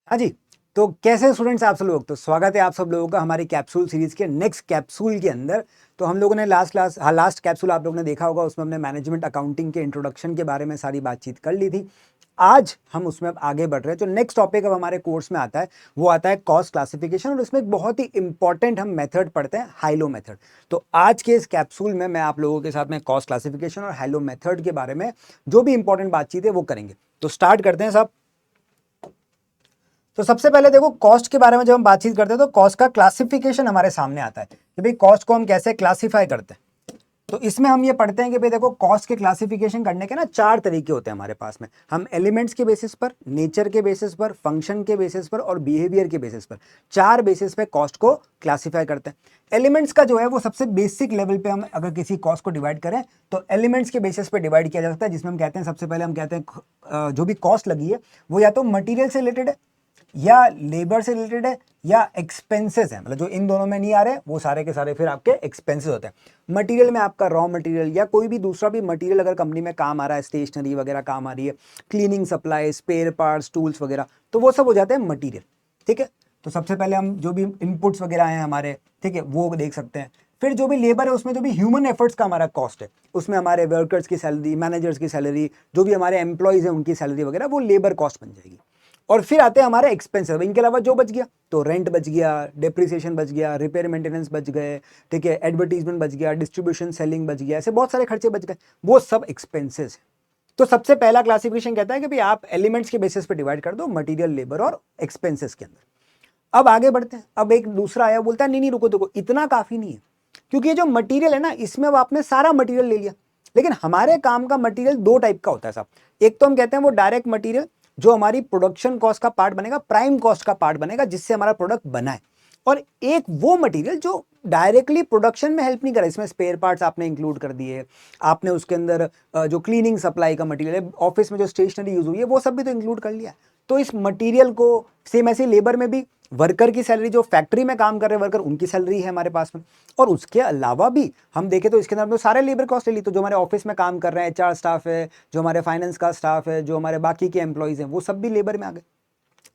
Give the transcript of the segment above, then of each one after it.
हाँ जी। तो कैसे स्टूडेंट्स आप सब लोग, तो स्वागत है आप सब लोगों का हमारी कैप्सूल सीरीज के नेक्स्ट कैप्सूल के अंदर। तो हम लोगों ने लास्ट कैप्सूल आप लोगों ने देखा होगा, उसमें हमने मैनेजमेंट अकाउंटिंग के इंट्रोडक्शन के बारे में सारी बातचीत कर ली थी। आज हम उसमें अब आगे बढ़ रहे हैं। जो नेक्स्ट टॉपिक अब हमारे कोर्स में आता है वो आता है कॉस्ट क्लासिफिकेशन, और उसमें एक बहुत ही इंपॉर्टेंट हम मेथड पढ़ते हैं, हाइलो मेथड। तो आज के इस कैप्सूल में मैं आप लोगों के साथ में कॉस्ट क्लासिफिकेशन और हाइलो मेथड के बारे में जो भी इंपॉर्टेंट बातचीत है वो करेंगे। तो स्टार्ट करते हैं सब। तो सबसे पहले देखो, कॉस्ट के बारे में जब हम बातचीत करते हैं तो कॉस्ट का क्लासिफिकेशन हमारे सामने आता है कि भाई कॉस्ट को हम कैसे क्लासिफाई करते हैं। तो इसमें हम ये पढ़ते हैं कि भाई देखो, कॉस्ट के क्लासिफिकेशन करने के ना 4 तरीके होते हैं हमारे पास में। हम एलिमेंट्स के बेसिस पर, नेचर के बेसिस पर, फंक्शन के बेसिस पर और बिहेवियर के बेसिस पर, 4 बेसिस पे कॉस्ट को क्लासिफाई करते हैं। एलिमेंट्स का जो है वो सबसे बेसिक लेवल पे हम अगर किसी कॉस्ट को डिवाइड करें तो एलिमेंट्स के बेसिस पे डिवाइड किया जा सकता है, जिसमें हम कहते हैं सबसे पहले हम कहते हैं जो भी कॉस्ट लगी है वो या तो मटीरियल से रिलेटेड है, या लेबर से रिलेटेड है, या एक्सपेंसेस है। मतलब जो इन दोनों में नहीं आ रहे वो सारे के सारे फिर आपके एक्सपेंसेस होते हैं। मटेरियल में आपका रॉ मटेरियल या कोई भी दूसरा भी मटेरियल अगर कंपनी में काम आ रहा है, स्टेशनरी वगैरह काम आ रही है, cleaning supply, spare parts, tools वगैरह, तो वो सब हो जाते हैं मटीरियल। ठीक है। तो सबसे पहले हम जो भी इनपुट्स वगैरह हैं हमारे, ठीक है, वो देख सकते हैं। फिर जो भी लेबर है उसमें जो भी ह्यूमन एफर्ट्स का हमारा कॉस्ट है, उसमें हमारे वर्कर्स की सैलरी, मैनेजर्स की सैलरी, जो भी हमारे एम्प्लॉयज हैं उनकी सैलरी वगैरह, वो लेबर कॉस्ट बन जाएगी। और फिर आते हैं हमारे एक्सपेंसेस। इनके अलावा जो बच गया तो रेंट बच गया, डिप्रिसिएशन बच गया, रिपेयर मेंटेनेंस बच गए, ठीक है, एडवर्टीजमेंट बच गया, डिस्ट्रीब्यूशन सेलिंग बच गया, ऐसे बहुत सारे खर्चे बच गए, वो सब एक्सपेंसेस है। तो सबसे पहला क्लासिफिकेशन कहता है कि भाई आप एलिमेंट्स के बेसिस पे डिवाइड कर दो, मटेरियल, लेबर और एक्सपेंसेस के अंदर। अब आगे बढ़ते हैं। अब एक दूसरा आया, बोलता है नहीं नहीं रुको देखो, इतना काफी नहीं है, क्योंकि ये जो मटेरियल है ना, इसमें अब आपने सारा मटेरियल ले लिया। लेकिन हमारे काम का मटेरियल 2 टाइप का होता है साहब। एक तो हम कहते हैं वो डायरेक्ट मटेरियल, जो हमारी प्रोडक्शन कॉस्ट का पार्ट बनेगा, प्राइम कॉस्ट का पार्ट बनेगा, जिससे हमारा प्रोडक्ट बना है। और एक वो मटेरियल जो डायरेक्टली प्रोडक्शन में हेल्प नहीं करे, इसमें स्पेयर पार्ट्स आपने इंक्लूड कर दिए, आपने उसके अंदर जो क्लीनिंग सप्लाई का मटेरियल है, ऑफिस में जो स्टेशनरी यूज हुई है, वो सब भी तो इंक्लूड कर लिया। तो इस मटेरियल को, सेम ऐसे लेबर में भी वर्कर की सैलरी, जो फैक्ट्री में काम कर रहे हैं वर्कर, उनकी सैलरी है हमारे पास में। और उसके अलावा भी हम देखें तो इसके अंदर तो सारे लेबर कॉस्ट ले ली। तो जो हमारे ऑफिस में काम कर रहे हैं, एचआर स्टाफ है, जो हमारे फाइनेंस का स्टाफ है, जो हमारे बाकी के एम्प्लॉइज हैं, वो सब भी लेबर में आ गए।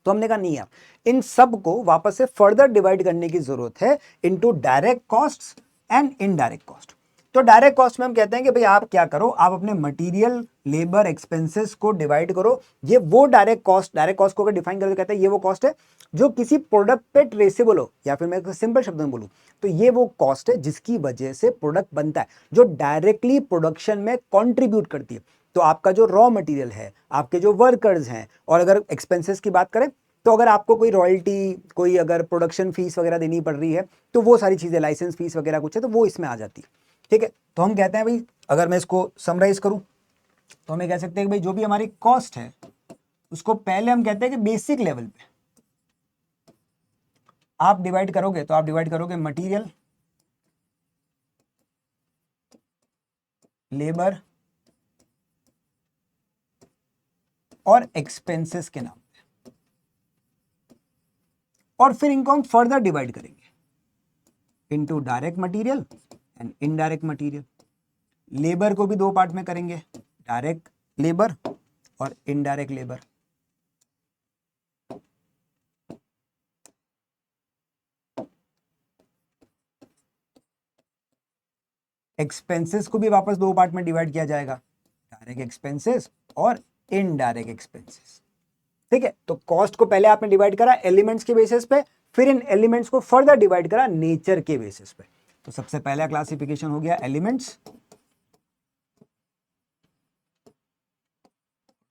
तो हमने कहा नहीं यार, इन सब को वापस से फर्दर डिवाइड करने की जरूरत है into direct costs and indirect cost. तो डायरेक्ट कॉस्ट में हम कहते हैं कि भाई आप क्या करो, आप अपने मटेरियल, लेबर, एक्सपेंसेस को डिवाइड करो। ये वो डायरेक्ट कॉस्ट को अगर डिफाइन करके कहते हैं ये वो कॉस्ट है जो किसी प्रोडक्ट पे ट्रेसेबल हो, या फिर मैं सिंपल शब्द में बोलूं तो ये वो कॉस्ट है जिसकी वजह से प्रोडक्ट बनता है, जो डायरेक्टली प्रोडक्शन में कंट्रीब्यूट करती है। तो आपका जो रॉ मटेरियल है, आपके जो वर्कर्स हैं, और अगर एक्सपेंसेस की बात करें तो अगर आपको कोई रॉयल्टी, कोई अगर प्रोडक्शन फीस वगैरह देनी पड़ रही है, तो वो सारी चीजें, लाइसेंस फीस वगैरह कुछ है, तो वो इसमें आ जाती है। ठीक है। तो हम कहते हैं भाई, अगर मैं इसको समराइज करूं तो हमें कह सकते हैं कि भाई जो भी हमारी कॉस्ट है उसको पहले हम कहते हैं कि बेसिक लेवल पे आप डिवाइड करोगे, तो आप डिवाइड करोगे मटेरियल, लेबर और एक्सपेंसेस के नाम, और फिर इनको हम फर्दर डिवाइड करेंगे into direct material and indirect material. Labour को भी 2 पार्ट में करेंगे, डायरेक्ट लेबर और इनडायरेक्ट लेबर। एक्सपेंसेस को भी वापस 2 पार्ट में डिवाइड किया जाएगा, डायरेक्ट एक्सपेंसेस और इनडायरेक्ट एक्सपेंसेस। ठीक है। तो कॉस्ट को पहले आपने डिवाइड करा एलिमेंट्स के बेसिस पे, फिर इन एलिमेंट्स को फर्दर डिवाइड करा नेचर के बेसिस पे। तो सबसे पहला क्लासिफिकेशन हो गया एलिमेंट्स,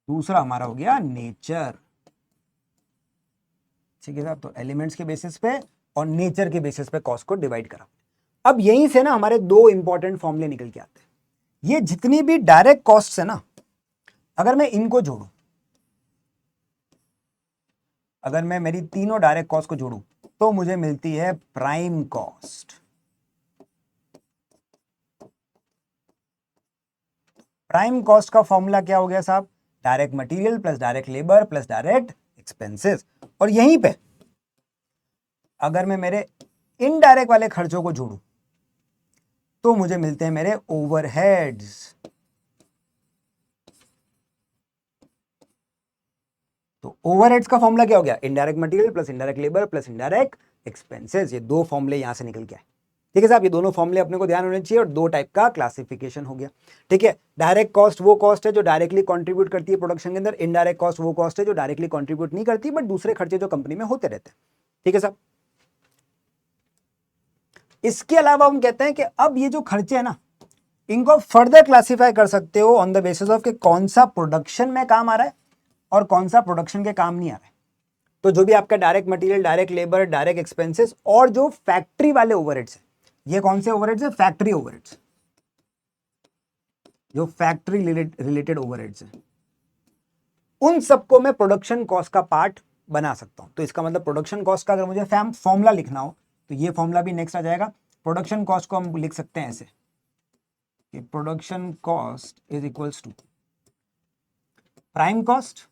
दूसरा हमारा हो गया नेचर। ठीक है साहब। तो एलिमेंट्स के बेसिस पे और नेचर के बेसिस पे कॉस्ट को डिवाइड करा। अब यहीं से ना हमारे 2 इंपॉर्टेंट फॉर्मूले निकल के आते हैं। ये जितनी भी डायरेक्ट कॉस्ट है ना, अगर मैं इनको जोड़ू, अगर मैं मेरी तीनों डायरेक्ट कॉस्ट को जोड़ू तो मुझे मिलती है प्राइम कॉस्ट। प्राइम कॉस्ट का फॉर्मूला क्या हो गया साहब? Direct material plus direct labour plus direct expenses. और यहीं पे अगर मैं मेरे इनडायरेक्ट वाले खर्चों को जोड़ू तो मुझे मिलते हैं मेरे ओवरहेड्स। तो ओवरहेड्स का फॉर्मूला क्या हो गया, indirect material plus indirect labour plus indirect expenses. ये दो फॉर्मूले यहां से निकल के आए। ठीक है साहब, ये दोनों फॉर्मूले अपने को ध्यान होने चाहिए और दो टाइप का क्लासिफिकेशन हो गया। ठीक है, डायरेक्ट कॉस्ट वो कॉस्ट है जो डायरेक्टली कंट्रीब्यूट करती है प्रोडक्शन के अंदर, इनडायरेक्ट कॉस्ट वो कॉस्ट है जो डायरेक्टली कंट्रीब्यूट नहीं करती बट दूसरे खर्चे जो कंपनी में होते रहते हैं। ठीक है साहब, इसके अलावा हम कहते हैं कि अब ये जो खर्चे है ना, इनको फर्दर क्लासिफाई कर सकते हो ऑन द बेसिस ऑफ कि कौन सा प्रोडक्शन में काम आ रहा है और कौन सा प्रोडक्शन के काम नहीं आ रहा है। तो जो भी आपका direct material, direct labour, direct expenses और जो फैक्ट्री वाले ओवरहेड्स है, ये कौन से ओवरहेड्स है, फैक्ट्री ओवरहेड्स, जो फैक्ट्री रिलेटेड ओवरहेड्स है, उन सबको मैं प्रोडक्शन कॉस्ट का पार्ट बना सकता हूं। तो इसका मतलब प्रोडक्शन कॉस्ट का अगर मुझे फॉर्मूला लिखना हो तो ये फॉर्मूला भी नेक्स्ट आ जाएगा। प्रोडक्शन कॉस्ट को हम लिख सकते हैं ऐसे कि production cost is equals to prime cost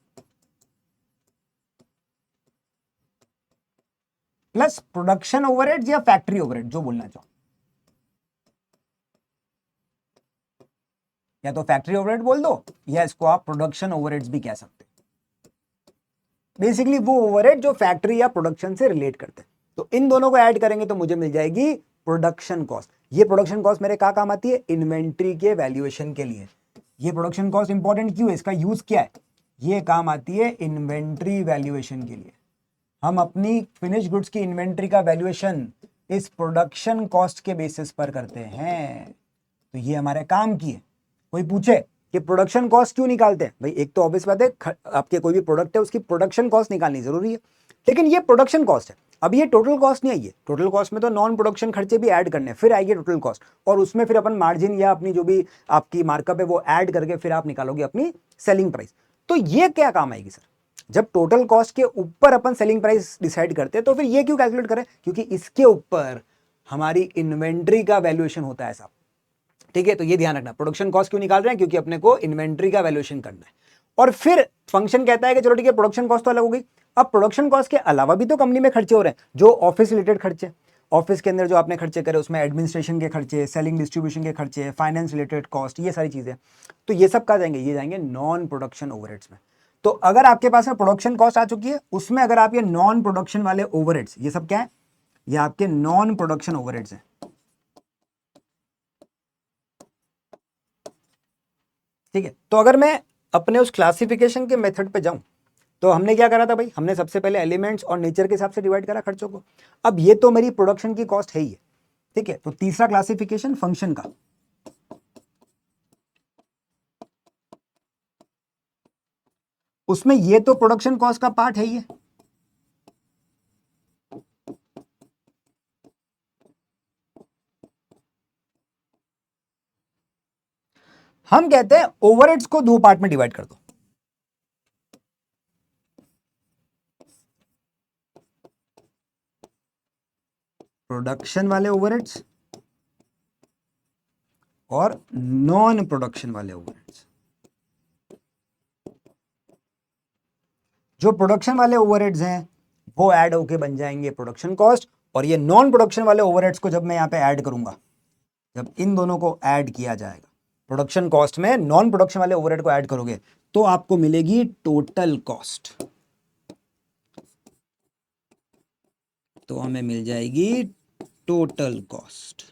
plus production overheads या फैक्ट्री ओवरहेड, जो बोलना चाहो, या तो फैक्ट्री ओवरहेड बोल दो या इसको आप प्रोडक्शन ओवरहेड्स भी कह सकते हैं। बेसिकली वो ओवरहेड जो फैक्ट्री या प्रोडक्शन से रिलेट करते हैं। तो इन दोनों को ऐड करेंगे तो मुझे मिल जाएगी प्रोडक्शन कॉस्ट। ये प्रोडक्शन कॉस्ट मेरे क्या काम आती है, इन्वेंट्री के वैल्यूएशन के लिए। ये प्रोडक्शन कॉस्ट इंपॉर्टेंट क्यों है, इसका यूज क्या है, ये काम आती है इन्वेंट्री वैल्यूएशन के लिए। हम अपनी फिनिश गुड्स की इन्वेंट्री का वैल्यूएशन इस प्रोडक्शन कॉस्ट के बेसिस पर करते हैं। तो ये हमारे काम की है। कोई पूछे कि प्रोडक्शन कॉस्ट क्यों निकालते हैं, भाई एक तो ऑब्वियस बात है, आपके कोई भी प्रोडक्ट है उसकी प्रोडक्शन कॉस्ट निकालनी जरूरी है, लेकिन ये प्रोडक्शन कॉस्ट है। अब ये टोटल कॉस्ट नहीं आई है, टोटल कॉस्ट में तो नॉन प्रोडक्शन खर्चे भी ऐड करने, फिर आएगी टोटल कॉस्ट, और उसमें फिर अपन मार्जिन या अपनी जो भी आपकी मार्कअप है वो ऐड करके फिर आप निकालोगे अपनी सेलिंग प्राइस। तो ये क्या काम आएगी सर, जब टोटल कॉस्ट के ऊपर अपन सेलिंग प्राइस डिसाइड करते हैं तो फिर ये क्यों कैलकुलेट करें, क्योंकि इसके ऊपर हमारी इन्वेंट्री का वैल्यूएशन होता है साहब। ठीक है, तो ये ध्यान रखना, प्रोडक्शन कॉस्ट क्यों निकाल रहे हैं, क्योंकि अपने को इन्वेंट्री का वैल्यूएशन करना है। और फिर फंक्शन कहता है कि चलो ठीक है, प्रोडक्शन कॉस्ट तो अलग हो गई, अब प्रोडक्शन कॉस्ट के अलावा भी तो कंपनी में खर्चे हो रहे हैं, जो ऑफिस रिलेटेड खर्चे, ऑफिस के अंदर जो आपने खर्चे करे उसमें एडमिनिस्ट्रेशन के खर्चे, सेलिंग डिस्ट्रीब्यूशन के खर्चे, फाइनेंस रिलेटेड कॉस्ट, ये सारी चीजें, तो ये सब कहाँ जाएंगे, ये जाएंगे नॉन प्रोडक्शन ओवरहेड्स में। तो अगर आपके पास में प्रोडक्शन कॉस्ट आ चुकी है, उसमें अगर आप ये नॉन प्रोडक्शन वाले ओवरहेड्स, ये सब क्या है, ये आपके नॉन प्रोडक्शन ओवरहेड्स हैं। ठीक है, तो अगर मैं अपने उस क्लासिफिकेशन के मेथड पे जाऊं तो हमने क्या करा था भाई, हमने सबसे पहले एलिमेंट्स और नेचर के हिसाब से डिवाइड करा खर्चों को। अब ये तो मेरी प्रोडक्शन की कॉस्ट है ही है। ठीक है, तो तीसरा क्लासिफिकेशन फंक्शन का, उसमें ये तो प्रोडक्शन कॉस्ट का पार्ट है ही है। हम कहते हैं ओवरहेड्स को दो पार्ट में डिवाइड कर दो, प्रोडक्शन वाले ओवरहेड्स और नॉन प्रोडक्शन वाले ओवरहेड्स। जो प्रोडक्शन वाले ओवरहेड्स हैं वो ऐड होके बन जाएंगे प्रोडक्शन कॉस्ट, और ये नॉन प्रोडक्शन वाले ओवरहेड्स को जब मैं यहां पे ऐड करूंगा, जब इन दोनों को ऐड किया जाएगा प्रोडक्शन कॉस्ट में, नॉन प्रोडक्शन वाले ओवरहेड को ऐड करोगे तो आपको मिलेगी टोटल कॉस्ट। तो हमें मिल जाएगी टोटल कॉस्ट।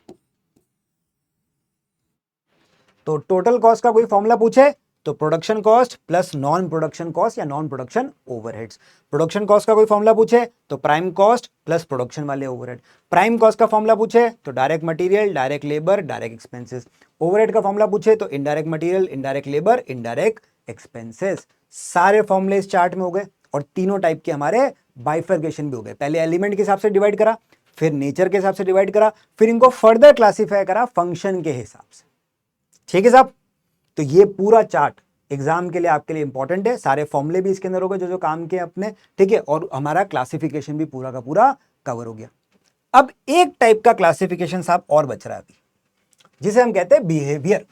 तो टोटल कॉस्ट का कोई फॉर्मूला पूछे तो production cost plus non production cost या non production overheads. Production cost का कोई फॉर्मूला पूछे तो प्राइम कॉस्ट प्लस प्रोडक्शन वाले ओवरहेड। प्राइम कॉस्ट का फॉर्मूला पूछे तो direct material, direct labour, direct expenses. Overhead का फॉर्मूला पूछे तो indirect material, indirect labour, indirect expenses. सारे फॉर्मूले इस चार्ट में हो गए और तीनों टाइप के हमारे बाइफर्केशन भी हो गए। पहले एलिमेंट के हिसाब से डिवाइड करा, फिर नेचर के हिसाब से डिवाइड करा, फिर इनको फर्दर क्लासीफाई करा फंक्शन के हिसाब से। ठीक है साहब, तो ये पूरा चार्ट एग्जाम के लिए आपके लिए इंपॉर्टेंट है। सारे फॉर्मूले भी इसके अंदर हो गए जो जो काम के अपने। ठीक है, और हमारा क्लासिफिकेशन भी पूरा का पूरा कवर हो गया। अब एक टाइप का क्लासिफिकेशन साहब और बच रहा है अभी, जिसे हम कहते हैं बिहेवियर,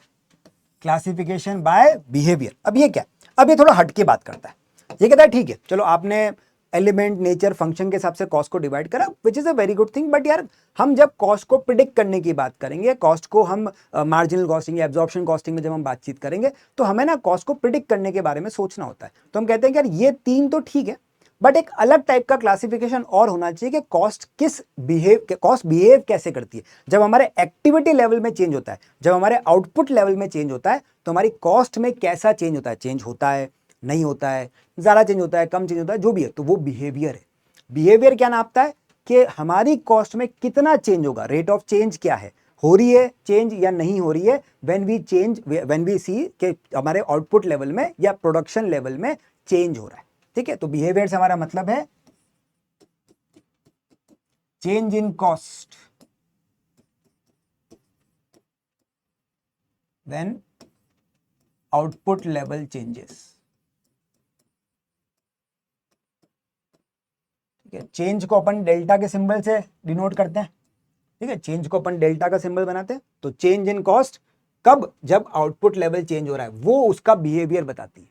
क्लासिफिकेशन बाय बिहेवियर। अब ये क्या, अब ये थोड़ा हटके बात करता है। ये कहता है ठीक है चलो आपने एलिमेंट, नेचर, फंक्शन के हिसाब से कॉस्ट को डिवाइड करा, which is a very good thing. But यार हम जब कॉस्ट को प्रिडिक्ट करने की बात करेंगे, कॉस्ट को हम मार्जिनल कॉस्टिंग या एब्जॉर्प्शन कॉस्टिंग में जब हम बातचीत करेंगे, तो हमें ना कॉस्ट को प्रिडिक्ट करने के बारे में सोचना होता है। तो हम कहते हैं कि यार ये तीन तो ठीक है, बट एक अलग टाइप का क्लासिफिकेशन और होना चाहिए कि कॉस्ट बिहेव कैसे करती है। जब हमारे एक्टिविटी लेवल में चेंज होता है, जब हमारे आउटपुट लेवल में चेंज होता है, तो हमारी कॉस्ट में कैसा चेंज होता है, चेंज होता है, नहीं होता है, ज्यादा चेंज होता है, कम चेंज होता है, जो भी है, तो वो बिहेवियर है। बिहेवियर क्या नापता है कि हमारी कॉस्ट में कितना चेंज होगा, रेट ऑफ चेंज क्या है, हो रही है चेंज या नहीं हो रही है, व्हेन वी सी कि हमारे आउटपुट लेवल में या प्रोडक्शन लेवल में चेंज हो रहा है। ठीक है, तो बिहेवियर से हमारा मतलब है change in cost when output level changes. ठीक है, चेंज को अपन डेल्टा के सिंबल से डिनोट करते हैं। ठीक है, चेंज को अपन डेल्टा का सिंबल बनाते हैं। तो चेंज इन कॉस्ट कब, जब आउटपुट लेवल चेंज हो रहा है, वो उसका बिहेवियर बताती है।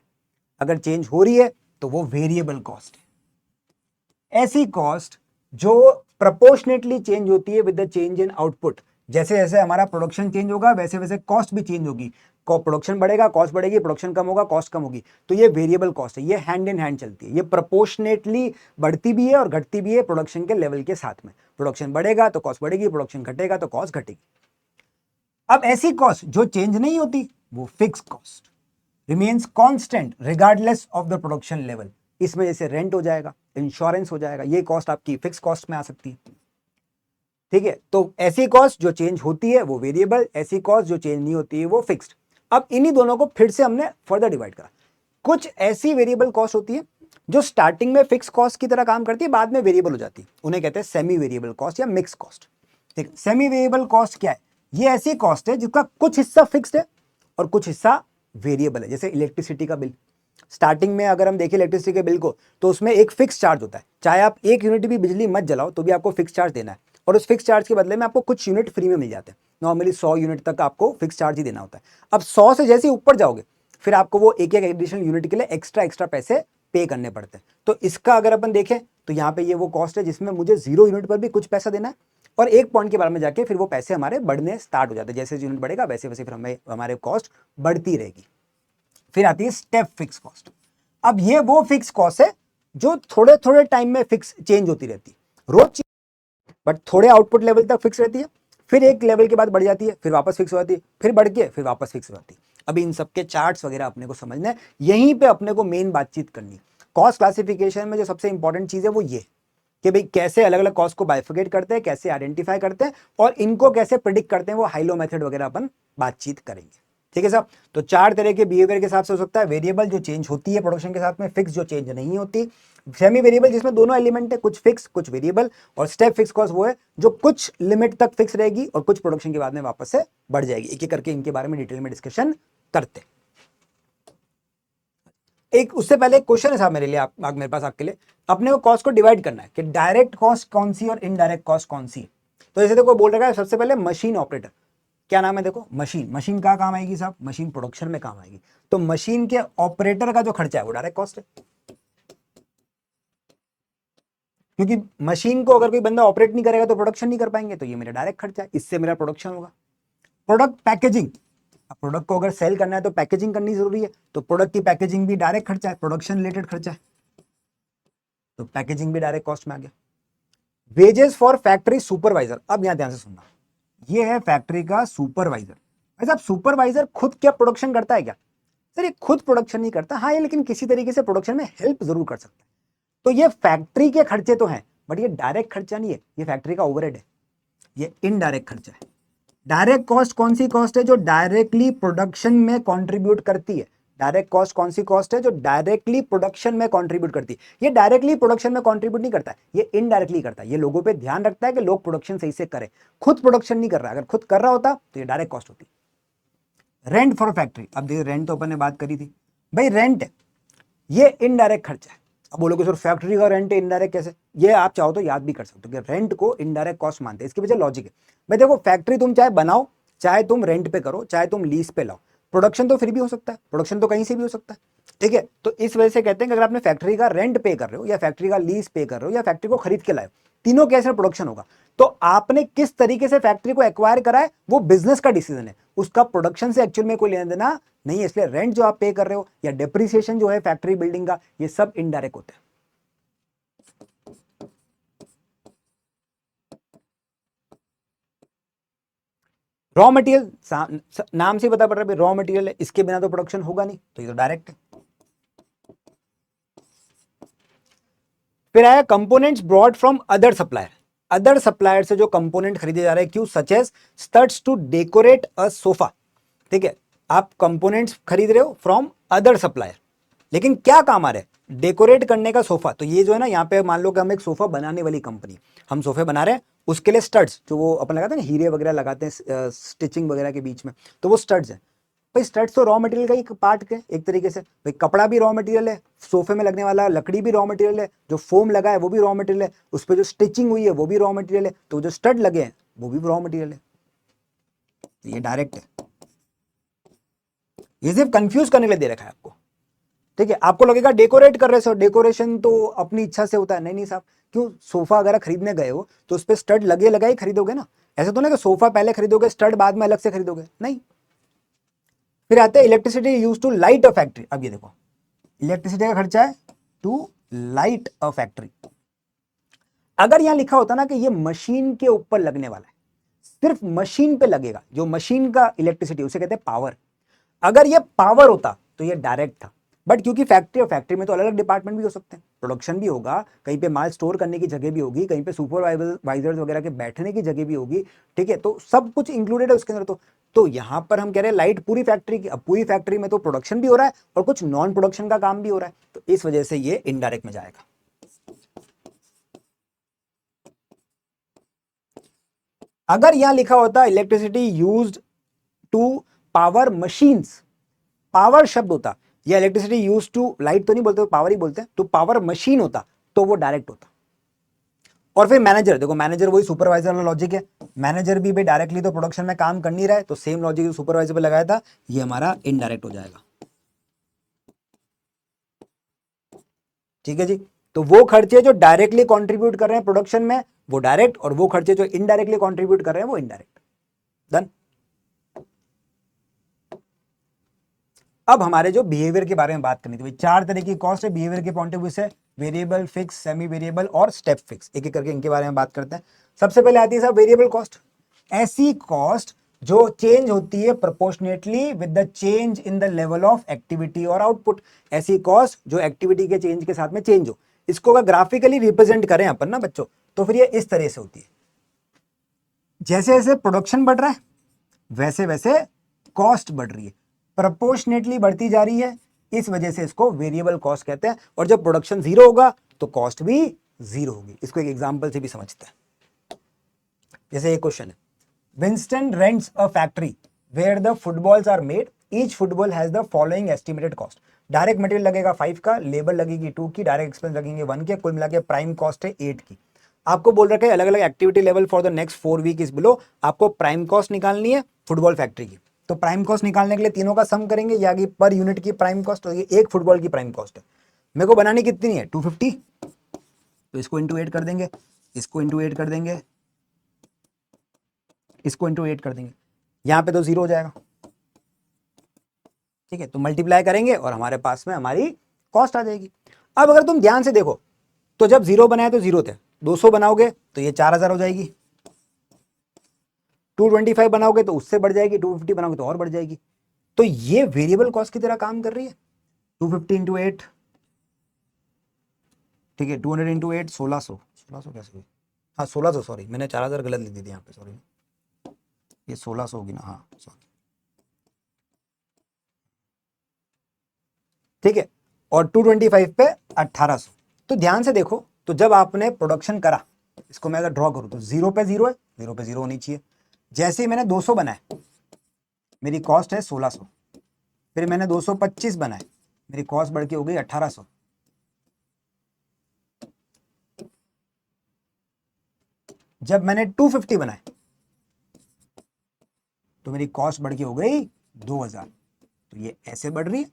अगर चेंज हो रही है तो वो वेरिएबल कॉस्ट है। ऐसी कॉस्ट जो प्रोपोर्शनेटली चेंज होती है with the change in output. जैसे जैसे हमारा प्रोडक्शन चेंज होगा वैसे वैसे कॉस्ट भी चेंज होगी। प्रोडक्शन बढ़ेगा, कॉस्ट बढ़ेगी, प्रोडक्शन कम होगा, कॉस्ट कम होगी। तो ये वेरिएबल कॉस्ट है, ये हैंड इन हैंड चलती है, ये प्रोपोर्शनेटली बढ़ती भी है और घटती भी है प्रोडक्शन के लेवल के साथ में। प्रोडक्शन बढ़ेगा तो कॉस्ट बढ़ेगी, प्रोडक्शन घटेगा तो कॉस्ट घटेगी। अब ऐसी कॉस्ट जो चेंज नहीं होती, वो fix cost remains constant regardless of the production level. इसमें जैसे रेंट हो जाएगा, इंश्योरेंस हो जाएगा, ये कॉस्ट आपकी फिक्स कॉस्ट में आ सकती है। ठीक है, तो ऐसी कॉस्ट जो चेंज होती है वो वेरिएबल, ऐसी कॉस्ट जो चेंज नहीं होती है वो फिक्स्ड। अब इन्हीं दोनों को फिर से हमने फर्दर डिवाइड करा। कुछ ऐसी वेरिएबल कॉस्ट होती है जो स्टार्टिंग में फिक्स कॉस्ट की तरह काम करती है, बाद में वेरिएबल हो जाती है, उन्हें कहते हैं सेमी वेरिएबल कॉस्ट या मिक्स कॉस्ट। ठीक, सेमी वेरिएबल कॉस्ट क्या है? ये ऐसी कॉस्ट है जिसका कुछ हिस्सा फिक्स्ड है और कुछ हिस्सा वेरिएबल है। जैसे इलेक्ट्रिसिटी का बिल, स्टार्टिंग में अगर हम देखें इलेक्ट्रिसिटी के बिल को, तो उसमें एक फिक्स चार्ज होता है, चाहे आप 1 यूनिट भी बिजली मत जलाओ तो भी आपको फिक्स चार्ज देना है, और उस फिक्स चार्ज के बदले में आपको कुछ यूनिट फ्री में मिल जाते हैं। नॉर्मली 100 यूनिट तक आपको फिक्स चार्ज ही देना होता है। अब 100 से जैसे ऊपर जाओगे फिर आपको वो एक एक एडिशनल यूनिट के लिए एक्स्ट्रा पैसे पे करने पड़ते हैं। तो इसका अगर अपन देखें तो यहाँ पे ये वो कॉस्ट है जिसमें मुझे 0 यूनिट पर भी कुछ पैसा देना है, और एक पॉइंट के बारे में जाके फिर वो पैसे हमारे बढ़ने स्टार्ट हो जाते हैं। जैसे यूनिट बढ़ेगा वैसे वैसे फिर हमें हमारे कॉस्ट बढ़ती रहेगी। फिर आती है स्टेप फिक्स कॉस्ट। अब ये वो फिक्स कॉस्ट है जो थोड़े थोड़े टाइम में फिक्स चेंज होती रहती है, रोज, बट थोड़े आउटपुट लेवल तक फिक्स रहती है, फिर एक लेवल के बाद बढ़ जाती है, फिर वापस फिक्स हो जाती है, फिर बढ़ के फिर वापस फिक्स हो जाती है। अभी इन सबके चार्ट्स वगैरह अपने को समझना है, यहीं पे अपने को मेन बातचीत करनी है। कॉस्ट क्लासिफिकेशन में जो सबसे इंपॉर्टेंट चीज है वो ये कि भाई कैसे अलग अलग कॉस्ट को बाइफिकेट करते हैं, कैसे आइडेंटिफाई करते हैं, और इनको कैसे प्रिडिक्ट करते हैं, वो हाइलो मेथड वगैरह अपन बातचीत करेंगे। ठीक है साहब, तो 4 तरह के बिहेवियर के हिसाब से हो सकता है। वेरिएबल जो चेंज होती है प्रोडक्शन के साथ में, फिक्स जो चेंज नहीं होती, सेमी वेरिएबल जिसमें दोनों एलिमेंट है, कुछ फिक्स कुछ वेरिएबल, और स्टेप फिक्स कॉस्ट वो है जो कुछ लिमिट तक फिक्स रहेगी और कुछ प्रोडक्शन के बाद में वापस से बढ़ जाएगी। एक एक करके इनके बारे में डिटेल में डिस्कशन करते हैं। एक उससे पहले एक क्वेश्चन है साहब मेरे लिए, मेरे पास आपके लिए, अपने को कॉस्ट को डिवाइड करना है कि डायरेक्ट कॉस्ट कौन सी और इनडायरेक्ट कॉस्ट कौन सी है। तो जैसे देखो बोल रहा है सबसे पहले मशीन ऑपरेटर, क्या नाम है देखो, मशीन का काम आएगी साहब, मशीन प्रोडक्शन में काम आएगी। तो मशीन के ऑपरेटर का जो खर्चा है वो डायरेक्ट कॉस्ट है, क्योंकि मशीन को अगर कोई बंदा ऑपरेट नहीं करेगा तो प्रोडक्शन नहीं कर पाएंगे, तो ये मेरा डायरेक्ट खर्चा है, इससे मेरा प्रोडक्शन होगा। प्रोडक्ट पैकेजिंग, प्रोडक्ट को अगर सेल करना है तो पैकेजिंग करनी जरूरी है, तो प्रोडक्ट की पैकेजिंग भी डायरेक्ट खर्चा है, प्रोडक्शन रिलेटेड खर्चा है, तो पैकेजिंग भी डायरेक्ट कॉस्ट में आ गया। वेजेस फॉर फैक्ट्री सुपरवाइजर, अब यहां ध्यान से सुनना, ये है फैक्ट्री का सुपरवाइजर। भाई साहब सुपरवाइजर खुद क्या प्रोडक्शन करता है क्या? सर ये खुद प्रोडक्शन नहीं करता, हाँ ये लेकिन किसी तरीके से प्रोडक्शन में हेल्प जरूर कर सकता है। तो ये फैक्ट्री के खर्चे तो हैं, बट ये डायरेक्ट खर्चा नहीं है, ये फैक्ट्री का ओवरहेड है, ये इनडायरेक्ट खर्चा है। डायरेक्ट कॉस्ट कौन सी कॉस्ट है? जो डायरेक्टली प्रोडक्शन में कंट्रीब्यूट करती है। डायरेक्ट कॉस्ट कौन सी कॉस्ट है? जो डायरेक्टली प्रोडक्शन में कंट्रीब्यूट करती है। ये डायरेक्टली प्रोडक्शन में कंट्रीब्यूट नहीं करता है, ये इनडायरेक्टली करता है। ये लोगों पे ध्यान रखता है कि लोग प्रोडक्शन सही से करें, खुद प्रोडक्शन नहीं कर रहा। अगर खुद कर रहा होता तो ये डायरेक्ट कॉस्ट होती। रेंट फॉर फैक्ट्री, अब देखिए रेंट तो अपन ने बात करी थी, भाई रेंट है, ये इनडायरेक्ट खर्चा है। अब बोलोगे सर फैक्ट्री का रेंट इनडायरेक्ट कैसे? ये आप चाहो तो याद भी कर सकते हो कि रेंट को इनडायरेक्ट कॉस्ट मानते हैं। इसके पीछे लॉजिक है, भाई देखो फैक्ट्री तुम चाहे बनाओ, चाहे तुम रेंट पे करो, चाहे तुम लीज पे लाओ, प्रोडक्शन तो फिर भी हो सकता है, प्रोडक्शन तो कहीं से भी हो सकता है। ठीक है, तो इस वजह से कहते हैं कि अगर आपने फैक्ट्री का रेंट पे कर रहे हो या फैक्ट्री का लीज पे कर रहे हो या फैक्ट्री को खरीद के लाए हो, तीनों केस में प्रोडक्शन होगा। तो आपने किस तरीके से फैक्ट्री को एक्वायर करा है वो बिजनेस का डिसीजन है, उसका प्रोडक्शन से एक्चुअल में कोई लेना देना नहीं है। इसलिए रेंट जो आप पे कर रहे हो या डेप्रिसिएशन जो है फैक्ट्री बिल्डिंग का, ये सब इनडायरेक्ट होते हैं। रॉ मटेरियल नाम से पता पड़ रहा है रॉ मटेरियल है, इसके बिना तो प्रोडक्शन होगा नहीं, तो ये तो डायरेक्ट है। फिर आया components brought from other supplier. Other supplier से जो कंपोनेंट खरीदे जा रहे हैं, क्यों, such as studs to decorate a sofa. ठीक है, आप कंपोनेंट्स खरीद रहे हो फ्रॉम अदर सप्लायर, लेकिन क्या काम आ रहा है, डेकोरेट करने का सोफा। तो ये जो है ना, यहाँ पे मान लो कि हम एक सोफा बनाने वाली कंपनी, हम सोफे बना रहे हैं, उसके लिए स्टड्स जो वो अपन लगाते हैं ना, हीरे वगैरह लगाते हैं स्टिचिंग वगैरह के बीच में, तो वो स्टड्स है। भाई स्टड्स तो रॉ मटेरियल का ही पार्ट है एक तरीके से। भाई कपड़ा भी रॉ मटेरियल है, सोफे में लगने वाला लकड़ी भी रॉ मटेरियल है, जो फोम लगा है वो भी रॉ मटेरियल है, उस पर जो स्टिचिंग हुई है वो भी रॉ मटेरियल है, तो जो स्टड लगे हैं वो भी रॉ मटेरियल है। ये डायरेक्ट है, ये सिर्फ कंफ्यूज करने के लिए दे रखा है आपको। ठीक है, आपको लगेगा डेकोरेट कर रहे हो, डेकोरेशन तो अपनी इच्छा से होता है। नहीं नहीं साहब, क्यों, सोफा अगर खरीदने गए हो तो उस पर स्टड लगे लगा ही खरीदोगे ना। ऐसा तो ना कि सोफा पहले खरीदोगे स्टड बाद में अलग से खरीदोगे, नहीं। फिर आते हैं electricity use to light a factory. अब ये देखो, इलेक्ट्रिसिटी का खर्चा है टू लाइट अ फैक्ट्री। अगर यहां लिखा होता ना कि ये मशीन के ऊपर लगने वाला है, सिर्फ मशीन पे लगेगा, जो मशीन का इलेक्ट्रिसिटी उसे कहते हैं पावर, अगर ये पावर होता तो ये डायरेक्ट था। बट क्योंकि फैक्ट्री और फैक्ट्री में तो अलग अलग डिपार्टमेंट भी हो सकते हैं, प्रोडक्शन भी होगा, कहीं पे माल स्टोर करने की जगह भी होगी, कहीं पे सुपरवाइजर्स वगैरह के बैठने की जगह भी होगी। ठीक है, तो सब कुछ इंक्लूडेड है उसके अंदर। तो यहां पर हम कह रहे हैं लाइट पूरी फैक्ट्री की। अब पूरी फैक्ट्री में तो प्रोडक्शन भी हो रहा है और कुछ नॉन प्रोडक्शन का काम भी हो रहा है, तो इस वजह से ये इनडायरेक्ट में जाएगा। अगर यहां लिखा होता electricity used to power machines, power शब्द होता, या इलेक्ट्रिसिटी यूज टू, लाइट तो नहीं बोलते, पावर ही बोलते हैं, तो पावर मशीन होता, तो वो डायरेक्ट होता। और फिर मैनेजर, देखो मैनेजर वही सुपरवाइजर वाला लॉजिक है, मैनेजर भी भाई डायरेक्टली तो प्रोडक्शन में काम कर नहीं रहा है, तो सेम लॉजिक जो सुपरवाइजर पे लगाया था ये हमारा इनडायरेक्ट हो जाएगा। ठीक है जी, तो वो खर्चे जो डायरेक्टली कंट्रीब्यूट कर रहे हैं प्रोडक्शन में वो डायरेक्ट, और वो खर्चे जो इनडायरेक्टली कंट्रीब्यूट कर रहे हैं वो इनडायरेक्ट। डन। अब हमारे जो बिहेवियर के बारे में बात करनी थी, चार तरह की कॉस्ट है बिहेवियर के पॉइंट ऑफ व्यू से, वेरिएबल, फिक्स, सेमी वेरिएबल और स्टेप फिक्स। एक एक करके इनके बारे में बात करते हैं। सबसे पहले आती है साहब वेरिएबल कॉस्ट। ऐसी कॉस्ट जो चेंज होती है proportionately with the change in the level of activity और आउटपुट। ऐसी कॉस्ट जो एक्टिविटी के चेंज के साथ में चेंज हो। इसको अगर ग्राफिकली रिप्रेजेंट करें अपन ना बच्चों, तो फिर ये इस तरह से होती है, जैसे जैसे प्रोडक्शन बढ़ रहा है वैसे वैसे कॉस्ट बढ़ रही है, प्रोपोर्शनेटली बढ़ती जा रही है, इस वजह से इसको वेरिएबल कॉस्ट कहते हैं। और जब प्रोडक्शन जीरो होगा तो कॉस्ट भी जीरो होगी। इसको एक एग्जांपल से भी समझते हैं। जैसे एक क्वेश्चन है, Winston rents a factory where the footballs are made, each football has the following estimated cost. Direct material लगेगा 5 का, लेबर लगेगी 2 की, डायरेक्ट एक्सपेंस लगेंगे 1 के, कुल मिला के प्राइम कॉस्ट है 8 की। आपको बोल रखा है अलग अलग activity level for the next 4 week is below, आपको प्राइम कॉस्ट निकालनी है फुटबॉल फैक्ट्री की। तो प्राइम कॉस्ट निकालने के लिए तीनों का सम करेंगे, या कि पर यूनिट की प्राइम कॉस्ट, ये एक फुटबॉल की प्राइम कॉस्ट है। मेरे को बनानी कितनी है 250, तो इसको इंटू 8 कर देंगे, इसको इंटू 8 कर देंगे, इसको इंटू 8 कर देंगे, यहां पे तो जीरो हो जाएगा। ठीक है, तो मल्टीप्लाई करेंगे और हमारे पास में हमारी कॉस्ट आ जाएगी। अब अगर तुम ध्यान से देखो तो जब जीरो बनाए तो जीरो थे, 200 बनाओगे तो ये 4000 हो जाएगी, 225 बनाओगे तो उससे बढ़ जाएगी, 250 बनाओगे तो और बढ़ जाएगी। तो ये वेरिएबल कॉस्ट की तरह काम कर रही है। 250 इंटू 8, ठीक है, 200 इंटू 8, 1600, 1600 कैसे हुई, हाँ 1600, सॉरी मैंने 4000 गलत लिख दी थी यहाँ पे, सॉरी, ये 1600 होगी ना, हाँ सॉरी। ठीक है, और 225 पे 1800। तो ध्यान से देखो, तो जब आपने प्रोडक्शन करा, इसको मैं अगर ड्रॉ करूं तो जीरो पे जीरो है, जीरो पे जीरो होनी चाहिए। जैसे ही मैंने 200 बनाए मेरी कॉस्ट है 1600, फिर मैंने 225 बनाए मेरी कॉस्ट बढ़ के हो गई 1800, जब मैंने 250 बनाए तो मेरी कॉस्ट बढ़ के हो गई 2000। तो ये ऐसे बढ़ रही है,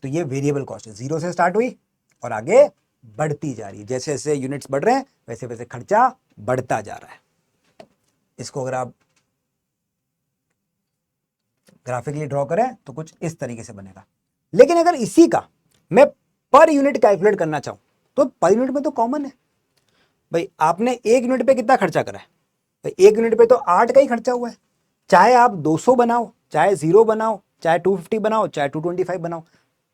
तो ये वेरिएबल कॉस्ट है, 0 से स्टार्ट हुई और आगे बढ़ती जा रही है। जैसे जैसे यूनिट्स बढ़ रहे हैं वैसे वैसे खर्चा बढ़ता जा रहा है। इसको अगर आप ग्राफिकली ड्रॉ करें तो कुछ इस तरीके से बनेगा। लेकिन अगर इसी का मैं पर यूनिट कैलकुलेट करना चाहूं तो पर यूनिट में तो कॉमन है भाई, आपने एक यूनिट पे कितना खर्चा करा है भाई, एक यूनिट पे तो 8 का ही खर्चा हुआ है। चाहे आप 200 बनाओ, चाहे 0 बनाओ, चाहे 250 बनाओ, चाहे 225 बनाओ,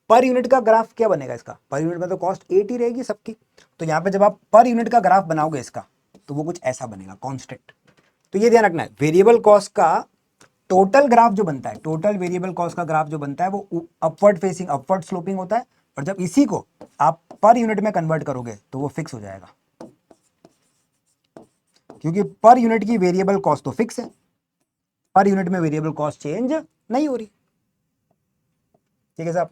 पर यूनिट का ग्राफ क्या बनेगा इसका, पर यूनिट में तो कॉस्ट 8 ही रहेगी सबकी। तो यहां पे जब आप पर यूनिट का ग्राफ बनाओगे इसका तो वो कुछ ऐसा बनेगा, कांस्टेंट। तो ये ध्यान रखना है, वेरिएबल कॉस्ट का टोटल ग्राफ जो बनता है, टोटल वेरिएबल कॉस्ट का ग्राफ जो बनता है वो अपवर्ड फेसिंग, अपवर्ड स्लोपिंग होता है। और जब इसी को आप पर यूनिट में कन्वर्ट करोगे तो वो फिक्स हो जाएगा, क्योंकि पर यूनिट की वेरिएबल कॉस्ट तो फिक्स है, पर यूनिट में वेरिएबल कॉस्ट चेंज नहीं हो रही। ठीक है साहब।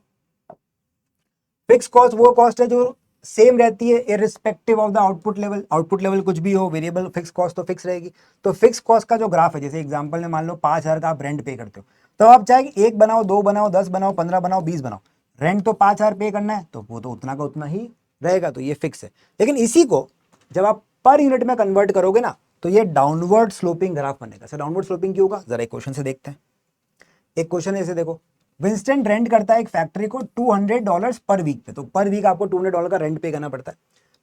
फिक्स कॉस्ट वो कॉस्ट है जो सेम रहती है irrespective of the output level. Output level कुछ भी हो, वेरिएबल फिक्स कॉस्ट तो फिक्स रहेगी। तो फिक्स कॉस्ट का जो ग्राफ है, जैसे एग्जांपल में मान लो 5,000 का आप रेंट पे करते हो, तो आप चाहे 1 बनाओ, 2 बनाओ, 10 बनाओ, 15 बनाओ, 20 बनाओ, रेंट तो 5,000 पे करना है तो वो तो उतना का उतना ही रहेगा, तो ये फिक्स है। लेकिन इसी को जब आप पर यूनिट में कन्वर्ट करोगे ना तो ये डाउनवर्ड स्लोपिंग ग्राफ बनेगा। सर डाउनवर्ड स्लोपिंग क्यों होगा, जरा एक क्वेश्चन से देखते हैं। एक क्वेश्चन है, इसे देखो, विंस्टन रेंट करता है एक फैक्ट्री को $200 पर वीक पे, तो पर वीक आपको $200 का रेंट पे करना पड़ता है।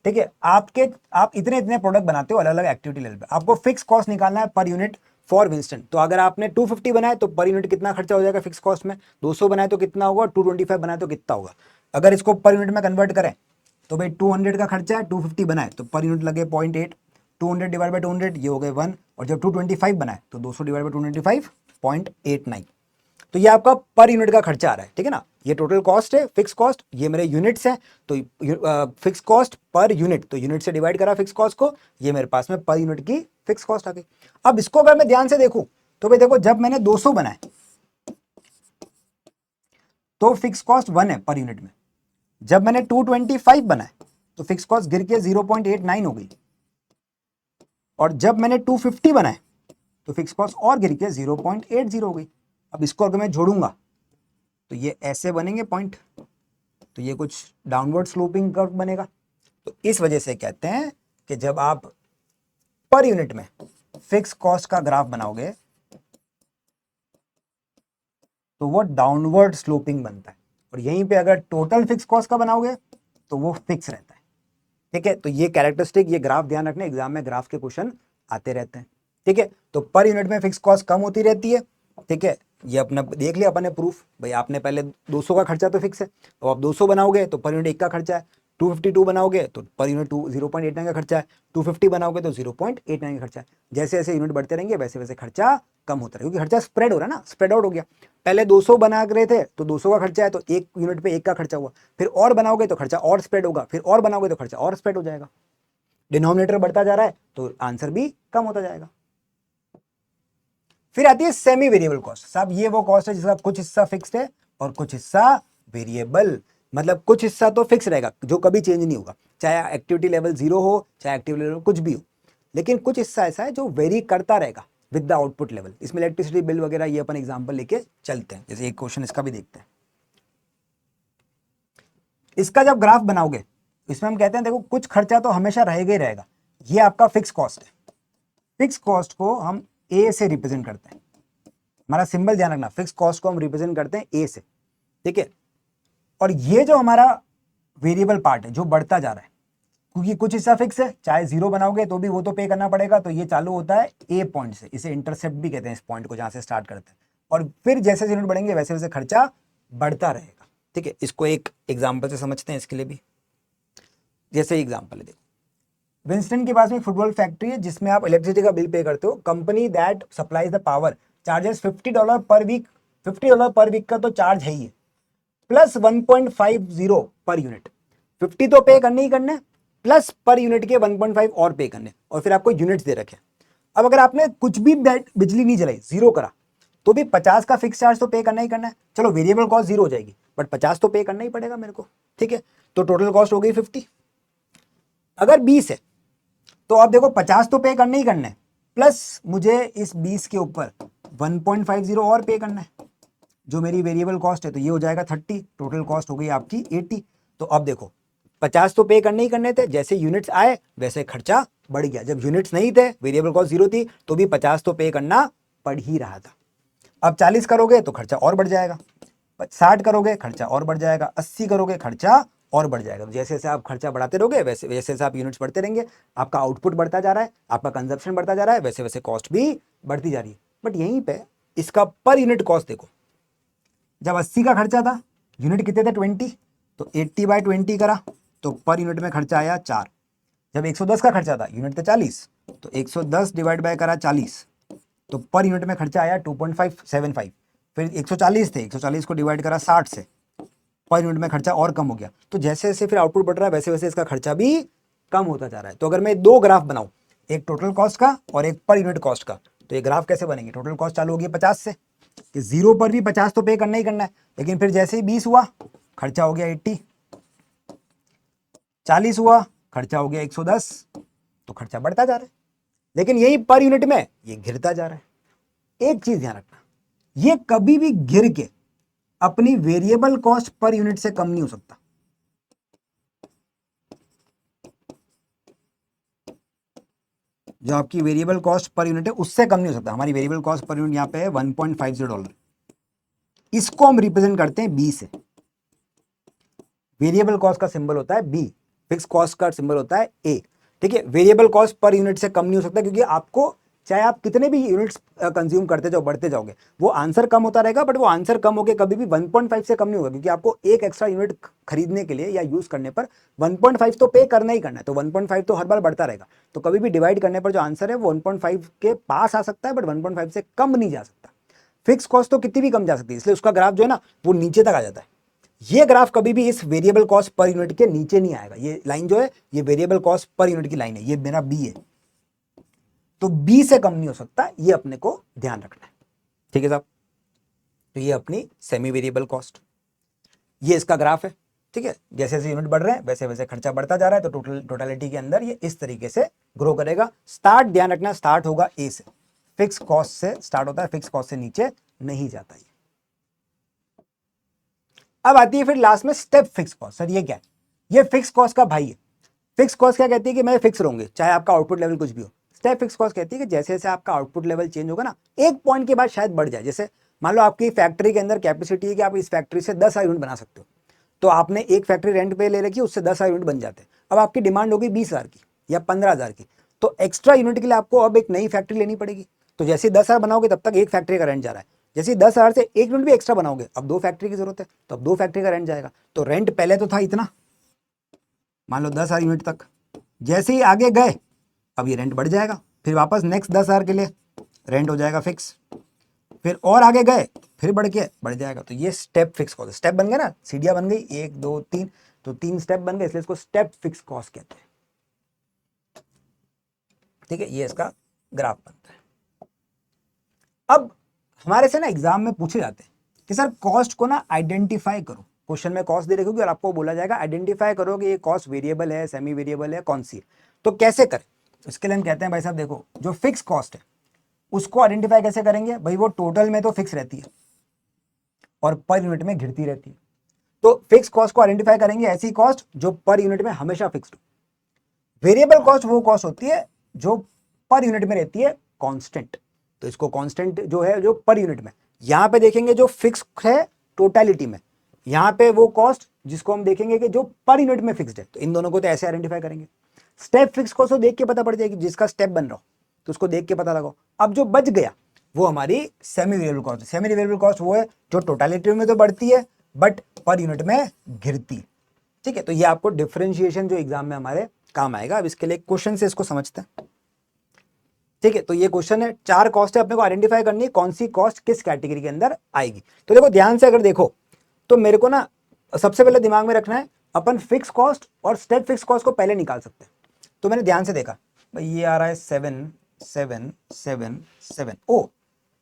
ठीक है, आप इतने इतने प्रोडक्ट बनाते हो अलग अलग एक्टिविटी लेवल पे, आपको फिक्स कॉस्ट निकालना है पर यूनिट फॉर विंस्टन। तो अगर आपने 250 बनाए तो पर यूनिट कितना खर्चा हो जाएगा फिक्स कॉस्ट में, 200 बनाए तो कितना होगा, 225 बनाए तो कितना होगा। अगर इसको पर यूनिट में कन्वर्ट करें तो भाई 200 का खर्चा है, 250 बनाए तो पर यूनिट लगे 0.8, 200 डिवाइड बाई 200 ये हो गए 1, और जब 225 बनाए तो 200 डिवाइड बाई 225 0.89। तो ये आपका पर यूनिट का खर्चा आ रहा है। ठीक है ना, ये टोटल कॉस्ट है, फिक्स कॉस्ट, ये मेरे यूनिट्स हैं, तो फिक्स कॉस्ट पर यूनिट, तो यूनिट से डिवाइड करा फिक्स कॉस्ट को, ये मेरे पास में पर यूनिट की फिक्स कॉस्ट आ गई। अब इसको अगर मैं ध्यान से देखूं तो भाई देखो, जब मैंने 200 बनाए तो फिक्स कॉस्ट 1 है पर यूनिट में, जब मैंने 225 बनाए तो फिक्स कॉस्ट गिर के 0.89 हो गई, और जब मैंने 250 बनाए तो फिक्स कॉस्ट और गिर के 0.80 हो गई। अब इसको अगर मैं जोड़ूंगा तो ये ऐसे बनेंगे पॉइंट, तो ये कुछ डाउनवर्ड स्लोपिंग कर्व बनेगा। तो इस वजह से कहते हैं कि जब आप पर यूनिट में फिक्स कॉस्ट का ग्राफ बनाओगे तो वो डाउनवर्ड स्लोपिंग बनता है, और यहीं पे अगर टोटल फिक्स कॉस्ट का बनाओगे तो वो फिक्स रहता है। ठीक है, तो ये कैरेक्टरिस्टिक, ये ग्राफ ध्यान रखना, एग्जाम में ग्राफ के क्वेश्चन आते रहते हैं। ठीक है, तो पर यूनिट में फिक्स कॉस्ट कम होती रहती है। ठीक है, ये अपना देख लिया अपन ने प्रूफ, भाई आपने पहले 200 का खर्चा तो फिक्स है, तो आप 200 बनाओगे तो पर यूनिट 1 का खर्चा है, 252 बनाओगे तो पर यूनिट 0.89 का खर्चा है, 250 बनाओगे तो 0.89 का खर्चा है। जैसे जैसे यूनिट बढ़ते रहेंगे वैसे वैसे खर्चा कम होता है, क्योंकि खर्चा स्प्रेड हो रहा है ना, स्प्रेड आउट हो गया। पहले 200 बना रहे थे तो 200 का खर्चा है, तो एक यूनिट पे 1 का खर्चा हुआ, फिर और बनाओगे तो खर्चा और स्प्रेड होगा, फिर और बनाओगे तो खर्चा और स्प्रेड हो जाएगा, डिनोमिनेटर बढ़ता जा रहा है तो आंसर भी कम होता जाएगा। फिर आती है सेमी वेरिएबल कॉस्ट। साहब ये वो कॉस्ट है जिसका कुछ हिस्सा फिक्स्ड है और कुछ हिस्सा वेरिएबल, मतलब कुछ हिस्सा तो फिक्स रहेगा जो कभी चेंज नहीं होगा, चाहे एक्टिविटी लेवल 0 हो, चाहे एक्टिविटी लेवल कुछ भी हो, लेकिन कुछ हिस्सा ऐसा है जो वेरी करता रहेगा विद द आउटपुट लेवल। इसमें इलेक्ट्रिसिटी बिल वगैरह ये अपन एग्जांपल लेके चलते हैं, जैसे एक क्वेश्चन इसका भी देखते हैं। इसका जब ग्राफ बनाओगे इसमें हम कहते हैं देखो, कुछ खर्चा तो हमेशा रहेगा ही रहेगा, ये आपका फिक्स कॉस्ट है। फिक्स कॉस्ट को हम ए से रिप्रेजेंट करते हैं, हमारा सिंबल ध्यान रखना, फिक्स कॉस्ट को हम रिप्रेजेंट करते हैं ए से। ठीक है, और ये जो हमारा वेरिएबल पार्ट है जो बढ़ता जा रहा है, क्योंकि कुछ हिस्सा फिक्स है, चाहे 0 बनाओगे तो भी वो तो पे करना पड़ेगा, तो ये चालू होता है ए पॉइंट से, इसे इंटरसेप्ट भी कहते हैं इस पॉइंट को, जहां से स्टार्ट करते हैं, और फिर जैसे यूनिट बढ़ेंगे वैसे वैसे खर्चा बढ़ता रहेगा। ठीक है, इसको एक एग्जाम्पल से समझते हैं इसके लिए भी। जैसे एग्जाम्पल है, देखो विंस्टन के पास में फुटबॉल फैक्ट्री है जिसमें आप इलेक्ट्रिसिटी का बिल पे करते हो, company that supplies the power charges $50 per week, $50 per week का तो चार्ज है ही है, प्लस 1.50 पर यूनिट, 50 तो पे करने ही करने, प्लस पर यूनिट के 1.5 और पे करने, और फिर आपको यूनिट्स दे रखे। अब अगर आपने कुछ भी बिजली नहीं जलाई, 0 करा, तो भी 50 का फिक्स चार्ज तो पे करना ही करना है। चलो वेरिएबल कॉस्ट 0 हो जाएगी, बट 50 तो पे करना ही पड़ेगा मेरे को। ठीक है, तो टोटल कॉस्ट हो गई 50। अगर 20 है तो आप देखो 50 तो पे करना ही करना है, प्लस मुझे इस 20 के ऊपर 1.50 और पे करना है। जो मेरी वेरिएबल कॉस्ट है तो ये हो जाएगा 30, टोटल कॉस्ट हो गई आपकी 80। तो अब देखो 50 तो पे करने ही करने थे, जैसे यूनिट्स आए वैसे खर्चा बढ़ गया। जब यूनिट्स नहीं थे, वेरिएबल कॉस्ट 0 थी, तो भी 50 तो पे करना पड़ ही रहा था। अब 40 करोगे तो खर्चा और बढ़ जाएगा, 60 करोगे खर्चा और बढ़ जाएगा, 80 करोगे खर्चा और बढ़ जाएगा। जैसे जैसे आप खर्चा बढ़ाते रहोगे वैसे वैसे आप यूनिट्स बढ़ते रहेंगे, आपका आउटपुट बढ़ता जा रहा है, आपका कंजप्शन बढ़ता जा रहा है, वैसे वैसे कॉस्ट भी बढ़ती जा रही है। बट यहीं पे इसका पर यूनिट कॉस्ट देखो, जब 80 का खर्चा था, यूनिट कितने थे 20, तो 80/20 करा तो पर यूनिट में खर्चा आया 4। जब 110 का खर्चा था, यूनिट थे 40, तो 110 डिवाइड बाय करा 40, तो पर यूनिट में खर्चा आया 2.575। फिर 140 थे, 140 को डिवाइड करा 60 से, पर यूनिट में खर्चा और कम हो गया। तो जैसे जैसे फिर आउटपुट बढ़ रहा है वैसे वैसे इसका खर्चा भी कम होता जा रहा है। तो अगर मैं दो ग्राफ बनाऊं, एक टोटल कॉस्ट का और एक पर यूनिट कॉस्ट का, तो ये ग्राफ कैसे बनेंगे? टोटल कॉस्ट चालू होगी 50 से, कि 0 पर भी 50 तो पे करना ही करना है, लेकिन फिर जैसे ही 20 हुआ खर्चा हो गया 80, 40 हुआ खर्चा हो गया 110, तो खर्चा बढ़ता जा रहा है। लेकिन यही पर यूनिट में ये गिरता जा रहा है। एक चीज ध्यान रखना, ये कभी भी गिर के अपनी वेरिएबल कॉस्ट पर यूनिट से कम नहीं हो सकता। जो आपकी वेरिएबल कॉस्ट पर यूनिट है उससे कम नहीं हो सकता। हमारी वेरिएबल कॉस्ट पर यूनिट यहां पे है $1.50। इसको हम रिप्रेजेंट करते हैं बी से। वेरिएबल कॉस्ट का सिंबल होता है बी, फिक्स कॉस्ट का सिंबल होता है ए। ठीक है, वेरिएबल कॉस्ट पर यूनिट से कम नहीं हो सकता, क्योंकि आपको चाहे आप कितने भी यूनिट्स कंज्यूम करते जाओ, बढ़ते जाओगे, वो आंसर कम होता रहेगा, बट वो आंसर कम होकर कभी भी 1.5 से कम नहीं होगा, क्योंकि आपको एक एक्स्ट्रा यूनिट खरीदने के लिए या यूज करने पर 1.5 तो पे करना ही करना है। तो 1.5 तो हर बार बढ़ता रहेगा, तो कभी भी डिवाइड करने पर जो आंसर है वो 1.5 के पास आ सकता है, बट 1.5 से कम नहीं जा सकता। फिक्स कॉस्ट तो कितनी भी कम जा सकती है, इसलिए उसका ग्राफ जो है ना वो नीचे तक आ जाता है। ये ग्राफ कभी भी इस वेरिएबल कॉस्ट पर यूनिट के नीचे नहीं आएगा। ये लाइन जो है ये वेरिएबल कॉस्ट पर यूनिट की लाइन है, ये मेरा बी है, तो बी से कम नहीं हो सकता, ये अपने को ध्यान रखना है। ठीक है साहब, तो ये अपनी सेमी वेरिएबल कॉस्ट, ये इसका ग्राफ है। ठीक है, जैसे जैसे यूनिट बढ़ रहे हैं वैसे वैसे खर्चा बढ़ता जा रहा है, तो टोटलिटी के अंदर ये इस तरीके से ग्रो करेगा। स्टार्ट ध्यान रखना, स्टार्ट होगा ए से, फिक्स कॉस्ट से स्टार्ट होता है, फिक्स कॉस्ट से नीचे नहीं जाता ये। अब आती है फिर लास्ट में स्टेप फिक्स कॉस्ट। सर ये क्या है? ये फिक्स कॉस्ट का भाई है। फिक्स कॉस्ट क्या कहती है कि मैं फिक्स रहूंगी चाहे आपका आउटपुट लेवल कुछ भी हो। स्टेप फिक्स कॉस्ट कहती है कि जैसे जैसे आपका आउटपुट लेवल चेंज होगा ना, एक पॉइंट के बाद शायद बढ़ जाए। जैसे मान लो आपकी फैक्ट्री के अंदर कैपेसिटी है कि आप इस फैक्ट्री से 10,000 यूनिट बना सकते हो, तो आपने एक फैक्ट्री रेंट पे ले रखी, उससे 10,000 यूनिट बन जाते हैं। अब आपकी डिमांड होगी 20,000 की या 15,000 की, तो एक्स्ट्रा यूनिट के लिए आपको अब एक नई फैक्ट्री लेनी पड़ेगी। तो जैसे 10,000 बनाओगे तब तक एक फैक्ट्री का रेंट जा रहा है, जैसे 10,000 से एक यूनिट भी एक्स्ट्रा बनाओगे, अब 2 फैक्ट्री की जरूरत है, तो अब 2 फैक्ट्री का रेंट जाएगा। तो रेंट पहले तो था इतना, मान लो 10,000 यूनिट तक, जैसे ही आगे गए अब ये रेंट बढ़ जाएगा, फिर वापस नेक्स्ट 10,000 के लिए रेंट हो जाएगा फिक्स, फिर और आगे गए फिर बढ़ के बढ़ जाएगा। तो ये स्टेप फिक्स कॉस्ट, स्टेप बन गया ना, सीढ़ियां बन गई 1 2 3, तो 3 स्टेप बन गए, इसलिए इसको स्टेप फिक्स कॉस्ट कहते हैं। ठीक है, ये इसका ग्राफ बनता है। अब हमारे से ना एग्जाम में पूछे जाते हैं कि सर कॉस्ट को ना आइडेंटिफाई करो। क्वेश्चन में कॉस्ट दे रखी होगी और आपको बोला जाएगा आइडेंटिफाई करो कि ये कॉस्ट वेरिएबल है, सेमी वेरिएबल है, कौन सी है। तो कैसे करें? इसके लिए हम कहते हैं भाई साहब देखो, जो फिक्स कॉस्ट है उसको आइडेंटिफाई कैसे करेंगे भाई? वो टोटल में तो फिक्स रहती है और पर यूनिट में गिरती रहती है। तो फिक्स कॉस्ट को आइडेंटिफाई करेंगे ऐसी कॉस्ट जो पर यूनिट में हमेशा फिक्स्ड हो। वेरिएबल कॉस्ट वो कॉस्ट होती है जो पर यूनिट में रहती है कांस्टेंट। तो इसको कांस्टेंट जो है जो पर यूनिट में, यहां पे देखेंगे जो फिक्स है टोटलिटी में, यहां पे वो कॉस्ट जिसको हम देखेंगे कि जो पर यूनिट में फिक्स्ड है। तो इन दोनों को तो ऐसे आइडेंटिफाई करेंगे। स्टेप फिक्स कॉस्ट को देख के पता पड़ जाएगी, जिसका स्टेप बन रहा हो तो उसको देख के पता लगाओ। अब जो बच गया वो हमारी सेमी वेरिएबल कॉस्ट है। सेमी वेरिएबल कॉस्ट वो है जो टोटलिटी में तो बढ़ती है बट पर यूनिट में गिरती है। ठीक है, तो ये आपको डिफरेंशिएशन जो एग्जाम में हमारे काम आएगा। अब इसके लिए क्वेश्चन से इसको समझते हैं। ठीक है, तो ये क्वेश्चन है, 4 कॉस्ट है, अपने को आइडेंटिफाई करनी है कौन सी कॉस्ट किस कैटेगरी के अंदर आएगी। तो देखो ध्यान से अगर देखो तो मेरे को ना सबसे पहले दिमाग में रखना है, अपन फिक्स कॉस्ट और स्टेप फिक्स कॉस्ट को पहले निकाल सकते हैं। तो मैंने ध्यान से देखा भाई ये आ रहा है 7 7 7 7, ओ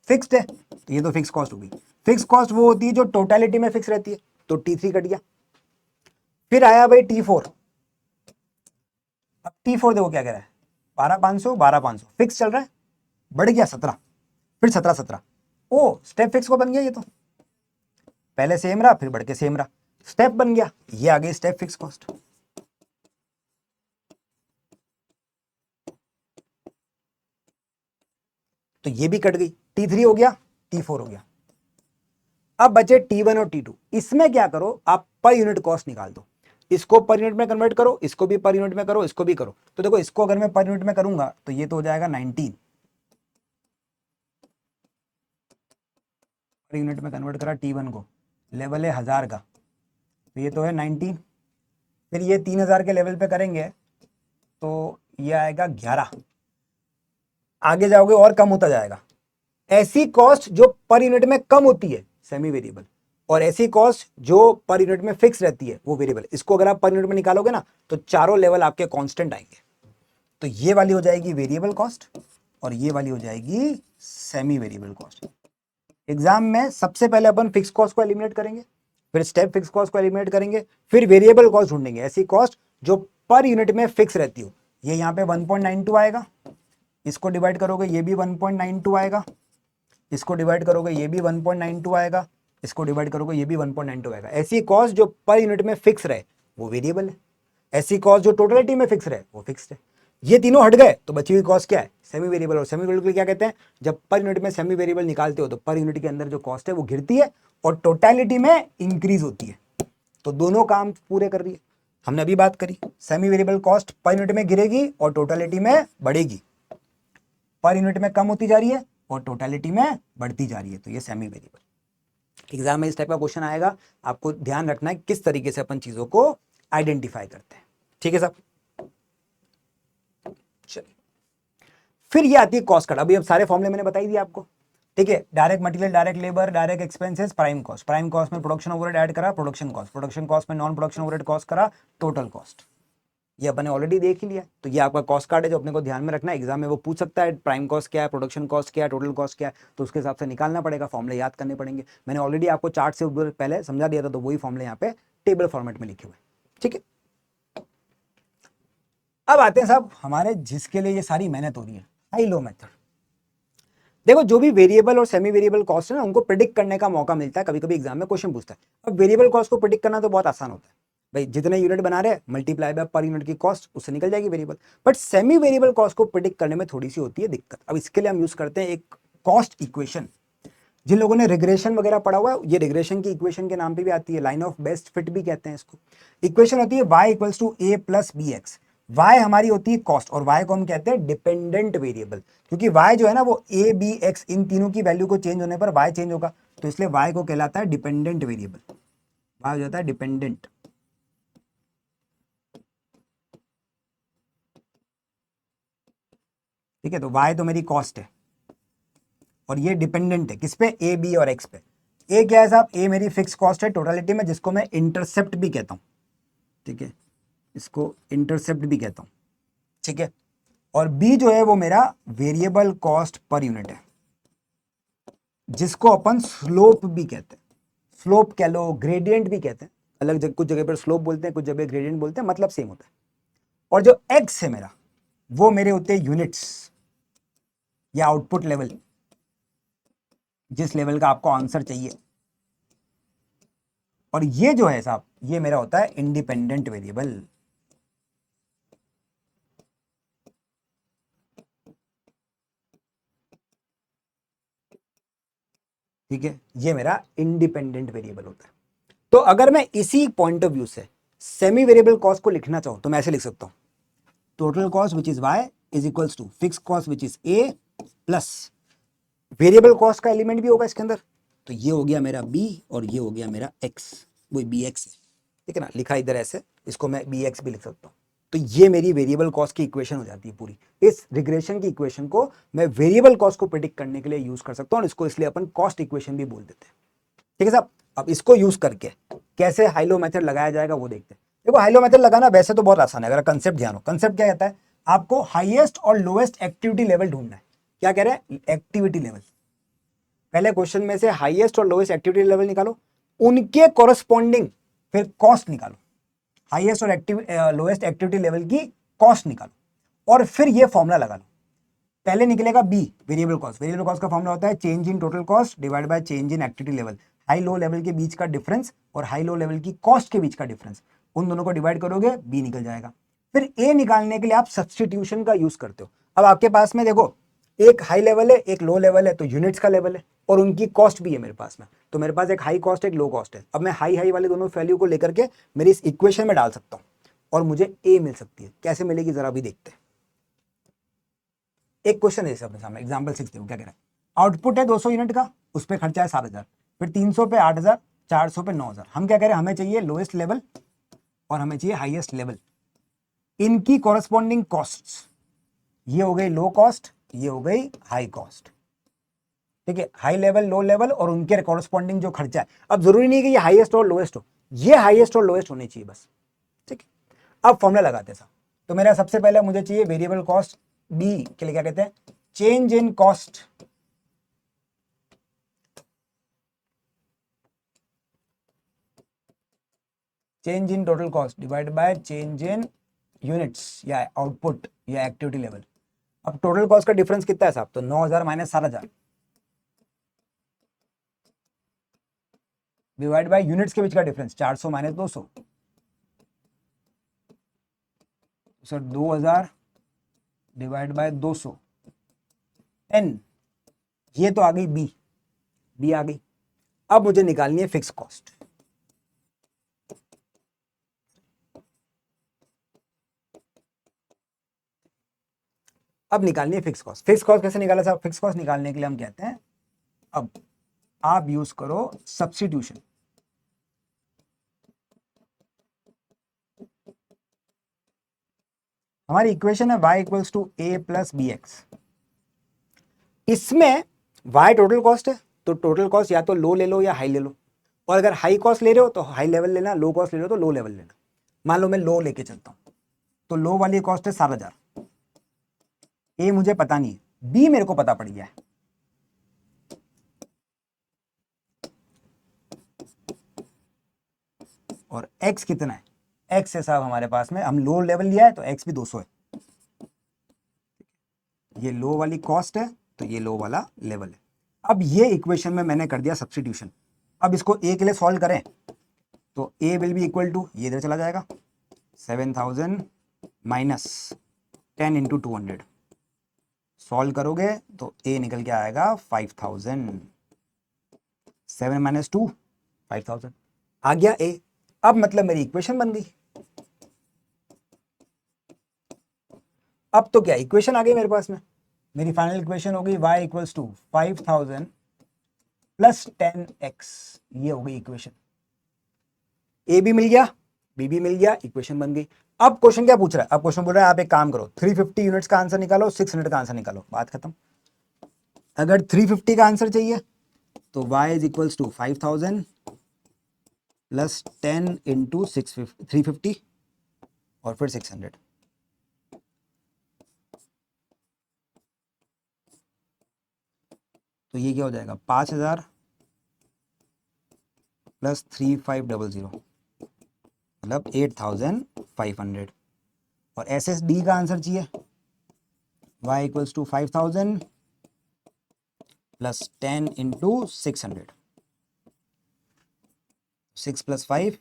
फिक्स्ड है, तो ये तो फिक्स कॉस्ट होगी। फिक्स कॉस्ट वो होती है जो टोटलिटी में फिक्स रहती है, तो T3 कट गया। फिर आया भाई T4। अब T4 देखो क्या कह रहा है, 12,500 12,500 फिक्स चल रहा है, बढ़ गया 17, फिर 17 17, ओ स्टेप फिक्स को बन गया ये तो। पहले सेम रहा फिर बढ़ के सेम रहा, स्टेप बन गया, ये आ गई स्टेप फिक्स कॉस्ट। तो ये भी कट गई, T3 हो गया, T4 हो गया। अब बचे T1 और T2। इसमें क्या करो, आप पर यूनिट कॉस्ट निकाल दो, इसको पर यूनिट में कन्वर्ट करो, इसको भी पर यूनिट में करो, इसको भी करो। तो देखो इसको अगर मैं पर यूनिट में करूंगा तो ये तो हो जाएगा 19, पर यूनिट में कन्वर्ट करा T1 को, लेवल है 1000 का, तो ये तो है 19। फिर ये 3000 के लेवल पे करेंगे तो ये आएगा 11, आगे जाओगे और कम होता जाएगा। ऐसी कॉस्ट जो पर यूनिट में कम होती है सेमी वेरिएबल, और ऐसी कॉस्ट जो पर यूनिट में फिक्स रहती है वो वेरिएबल। इसको अगर आप पर यूनिट में निकालोगे ना तो चारों लेवल आपके कांस्टेंट आएंगे। तो ये वाली हो जाएगी वेरिएबल कॉस्ट और ये वाली हो जाएगी सेमी वेरिएबल कॉस्ट। एग्जाम में सबसे पहले अपन फिक्स कॉस्ट को एलिमिनेट करेंगे, फिर स्टेप फिक्स कॉस्ट को एलिमिनेट करेंगे, फिर वेरिएबल कॉस्ट ढूंढेंगे, ऐसी कॉस्ट जो पर यूनिट में फिक्स रहती हो। ये यहाँ पे 1.92 आएगा, इसको डिवाइड करोगे ये भी 1.92 आएगा, इसको डिवाइड करोगे ये भी 1.92 आएगा, इसको डिवाइड करोगे ये भी 1.92 आएगा। ऐसी कॉस्ट जो पर यूनिट में फिक्स रहे वो वेरिएबल है, ऐसी कॉस्ट जो टोटलिटी में फिक्स रहे वो फिक्स्ड है। ये तीनों हट गए तो बची हुई कॉस्ट क्या है, सेमी वेरिएबल। और सेमी वेरिएबल क्या कहते हैं, जब पर यूनिट में सेमी वेरिएबल निकालते हो तो पर यूनिट के अंदर जो कॉस्ट है वो गिरती है और टोटलिटी में इंक्रीज होती है। तो दोनों काम पूरे कर रही है। हमने अभी बात करी, semi variable cost per unit में गिरेगी और टोटलिटी में बढ़ेगी, पर यूनिट में कम होती जा रही है और टोटलिटी में बढ़ती जा रही है, तो ये सेमी वेरिएबल। एग्जाम में इस टाइप का क्वेश्चन आएगा, आपको ध्यान रखना है किस तरीके से अपन चीजों को आइडेंटिफाई करते हैं। ठीक है साहब, चलिए फिर ये आती है कॉस्ट कट। अभी अब सारे फॉर्मूले मैंने बताई दिए आपको, ठीक है। Direct material, direct labour, direct expenses, prime cost. Prime cost में प्रोडक्शन ओवरहेड ऐड करा, प्रोडक्शन कॉस्ट। प्रोडक्शन कॉस्ट में नॉन प्रोडक्शन ओवरहेड कॉस्ट करा, टोटल कॉस्ट। ये अपन ने ऑलरेडी देख ही लिया। तो ये आपका कॉस्ट कार्ड है जो अपने को ध्यान में रखना है। एग्जाम में वो पूछ सकता है प्राइम कॉस्ट क्या है, प्रोडक्शन कॉस्ट क्या है, टोटल कॉस्ट क्या है, तो उसके हिसाब से निकालना पड़ेगा, फॉर्मूले याद करने पड़ेंगे। मैंने ऑलरेडी आपको चार्ट से पहले समझा दिया था, तो वही फॉर्मूले यहाँ पे टेबल फॉर्मेट में लिखे हुए, ठीक है। अब आते हैं साहब हमारे जिसके लिए ये सारी मेहनत हो रही है, हाई लो मेथड। देखो जो भी वेरिएबल और सेमी वेरिएबल कॉस्ट है ना, उनको प्रिडिक्ट करने का मौका मिलता है, कभी कभी एग्जाम में क्वेश्चन पूछता है। अब वेरिएबल कॉस्ट को प्रिडिक्ट करना तो बहुत आसान होता है भाई, जितने यूनिट बना रहे मल्टीप्लाई बाय पर यूनिट की कॉस्ट, उससे निकल जाएगी variable. But semi variable cost को प्रिडिक्ट करने में थोड़ी सी होती है दिक्कत। अब इसके लिए हम यूज करते हैं एक कॉस्ट इक्वेशन। जिन लोगों ने रिग्रेशन वगैरह पढ़ा हुआ है, ये रिग्रेशन की इक्वेशन के नाम पे भी आती है, लाइन ऑफ बेस्ट फिट भी कहते हैं इसको। इक्वेशन होती है y equals to a plus B X. y हमारी होती है कॉस्ट और y को हम कहते हैं डिपेंडेंट वेरिएबल, क्योंकि y जो है ना वो a b x इन तीनों की वैल्यू को चेंज होने पर y चेंज होगा, तो इसलिए y को कहलाता है डिपेंडेंट वेरिएबल। y हो जाता है डिपेंडेंट। ठीक है, तो y तो मेरी कॉस्ट है और ये डिपेंडेंट है किस पे, ए बी और एक्स पे। ए क्या है साहब, ए मेरी फिक्स कॉस्ट है टोटलिटी में, जिसको मैं इंटरसेप्ट भी कहता हूं, ठीक है, इसको इंटरसेप्ट भी कहता हूं, ठीक है। और बी जो है वो मेरा वेरिएबल कॉस्ट पर यूनिट है, जिसको अपन स्लोप भी कहते हैं। स्लोप कह लो, ग्रेडियंट भी कहते हैं, अलग जगह, कुछ जगह पर स्लोप बोलते हैं, कुछ जगह ग्रेडियंट बोलते हैं, मतलब सेम होता है। और जो एक्स है मेरा, वो मेरे होते हैं यूनिट्स या आउटपुट लेवल, जिस लेवल का आपको आंसर चाहिए। और ये जो है साहब, ये मेरा होता है इंडिपेंडेंट वेरिएबल। ठीक है, ये मेरा इंडिपेंडेंट वेरिएबल होता है। तो अगर मैं इसी पॉइंट ऑफ व्यू से सेमी वेरिएबल कॉस्ट को लिखना चाहूं तो मैं ऐसे लिख सकता हूं, total cost which is Y is equals to fix cost which is A plus variable cost का एलिमेंट भी होगा इसके अंदर, तो ये हो गया मेरा बी और ये हो गया मेरा एक्स, वही बी एक्स है, ठीक है ना, लिखा इधर ऐसे, इसको मैं बी एक्स भी लिख सकता हूँ। तो ये मेरी वेरिएबल कॉस्ट की इक्वेशन हो जाती है पूरी। इस रिग्रेशन की इक्वेशन को मैं वेरिएबल कॉस्ट को प्रिडिक्ट करने के लिए यूज कर सकता हूँ और इसको इसलिए अपन कॉस्ट इक्वेशन भी बोल देते हैं, ठीक है साहब। अब इसको यूज करके कैसे हाइलो मेथड लगाया जाएगा वो देखते हैं। देखो हाइलो मेथड लगाना वैसे तो बहुत आसान है, अगर कंसेप्ट ध्यान हो। कंसेप्ट क्या कहता है, आपको हाईएस्ट और लोएस्ट एक्टिविटी लेवल ढूंढना है। क्या कह रहे हैं, एक्टिविटी लेवल। पहले क्वेश्चन में से हाईएस्ट और लोएस्ट एक्टिविटी लेवल निकालो, उनके कोरस्पॉन्डिंग फिर कॉस्ट निकालो, हाईएस्ट और लोएस्ट एक्टिविटी लेवल की कॉस्ट निकालो और फिर ये फॉर्मूला लगा लो। पहले निकलेगा B variable cost. Variable cost का फॉर्मूला होता है change in total cost divide by change in activity level. High low level के बीच का डिफरेंस और हाई लो लेवल की कॉस्ट के बीच का डिफरेंस, उन दोनों को डिवाइड करोगे, बी निकल जाएगा। फिर ए निकालने के लिए आप सब्स्टिट्यूशन का यूज करते हो। अब आपके पास में देखो एक हाई लेवल है एक लो लेवल है, तो यूनिट्स का लेवल है और उनकी कॉस्ट भी है मेरे पास में, तो मेरे पास एक हाई कॉस्ट एक लो कॉस्ट है। अब मैं हाई हाई वाले दोनों वैल्यू को लेकर के मेरी इस इक्वेशन में डाल सकता हूं और मुझे ए मिल सकती है। कैसे मिलेगी जरा भी देखते हैं। एक क्वेश्चन है अपने सामने, एग्जाम्पल 6 देखो क्या कह रहा है। आउटपुट है 200 यूनिट का, उस पर खर्चा है 7,000, फिर 300 पे 8,000, 400 पे 9,000। हम क्या कह रहे हैं, हमें चाहिए लोएस्ट लेवल और हमें चाहिए हाईएस्ट लेवल, इनकी कॉरस्पॉन्डिंग कॉस्ट्स, ये हो गई लो कॉस्ट, ये हो गई हाई कॉस्ट। ठीक है, हाई लेवल लो लेवल और उनके कॉरस्पॉन्डिंग जो खर्चा है। अब जरूरी नहीं है कि ये हाईएस्ट और लोएस्ट हो, ये हाईएस्ट और लोएस्ट होनी चाहिए बस। ठीक है, अब फॉर्मूला लगाते हैं साहब। तो मेरा सबसे पहले मुझे चाहिए वेरिएबल कॉस्ट, बी के लिए क्या कहते हैं, change in cost, change in total cost divide by change in units या आउटपुट या एक्टिविटी लेवल। अब टोटल कॉस्ट का डिफरेंस कितना है साहब, तो 9,000 माइनस 7,000 डिवाइड बाय यूनिट्स के बीच का difference 400 minus 200, sir 2,000 divide by 200 10, ये तो आ गई बी, बी आ गई। अब मुझे निकालनी है फिक्स कॉस्ट। अब निकालनी है फिक्स कॉस्ट। फिक्स कॉस्ट कैसे निकाला साहब, फिक्स कॉस्ट निकालने के लिए हम कहते हैं अब आप यूज करो सब्स्टिट्यूशन। हमारी इक्वेशन है y equals to a plus B x. इसमें y टोटल कॉस्ट है, तो टोटल कॉस्ट या तो लो ले लो या हाई ले लो, और अगर हाई कॉस्ट ले रहे हो तो हाई लेवल लेना, लो कॉस्ट ले रहे हो तो लो लेवल लेना। मान लो मैं लो लेके चलता हूं, तो लो वाली कॉस्ट है 7,000, ए मुझे पता नहीं है, बी मेरे को पता पड़ गया है। और x कितना है, x है साहब हमारे पास में, हम लो लेवल लिया है तो x भी 200 है। ये लो वाली कॉस्ट है तो ये लो वाला लेवल है। अब ये इक्वेशन में मैंने कर दिया सब्स्टिट्यूशन। अब इसको a के लिए सॉल्व करें तो a will be equal to, ये इधर चला जाएगा, 7,000 माइनस 10 इंटू 200, सॉल्व करोगे तो a निकल के आएगा 5,000, 7 माइनस 2 5,000 आ गया a। अब मतलब मेरी इक्वेशन बन गई। अब तो क्या इक्वेशन आ गई मेरे पास में, मेरी फाइनल इक्वेशन हो गई y equals to 5,000 plus 10x, ये हो गई इक्वेशन। ए भी मिल गया, बी भी मिल गया, इक्वेशन बन गई। अब क्वेश्चन क्या पूछ रहा है, अब क्वेश्चन बोल रहा है आप एक काम करो 350 यूनिट्स का आंसर निकालो, 600 का आंसर निकालो, बात खत्म। अगर 350 का आंसर चाहिए तो y is equals to 5,000 plus 10 into 350 और फिर 600। तो ये क्या हो जाएगा, 5,000 प्लस 3,500 मतलब 8,500। और SSD का आंसर चाहिए, y equals to 5,000 plus 10 into 600, 6 plus 5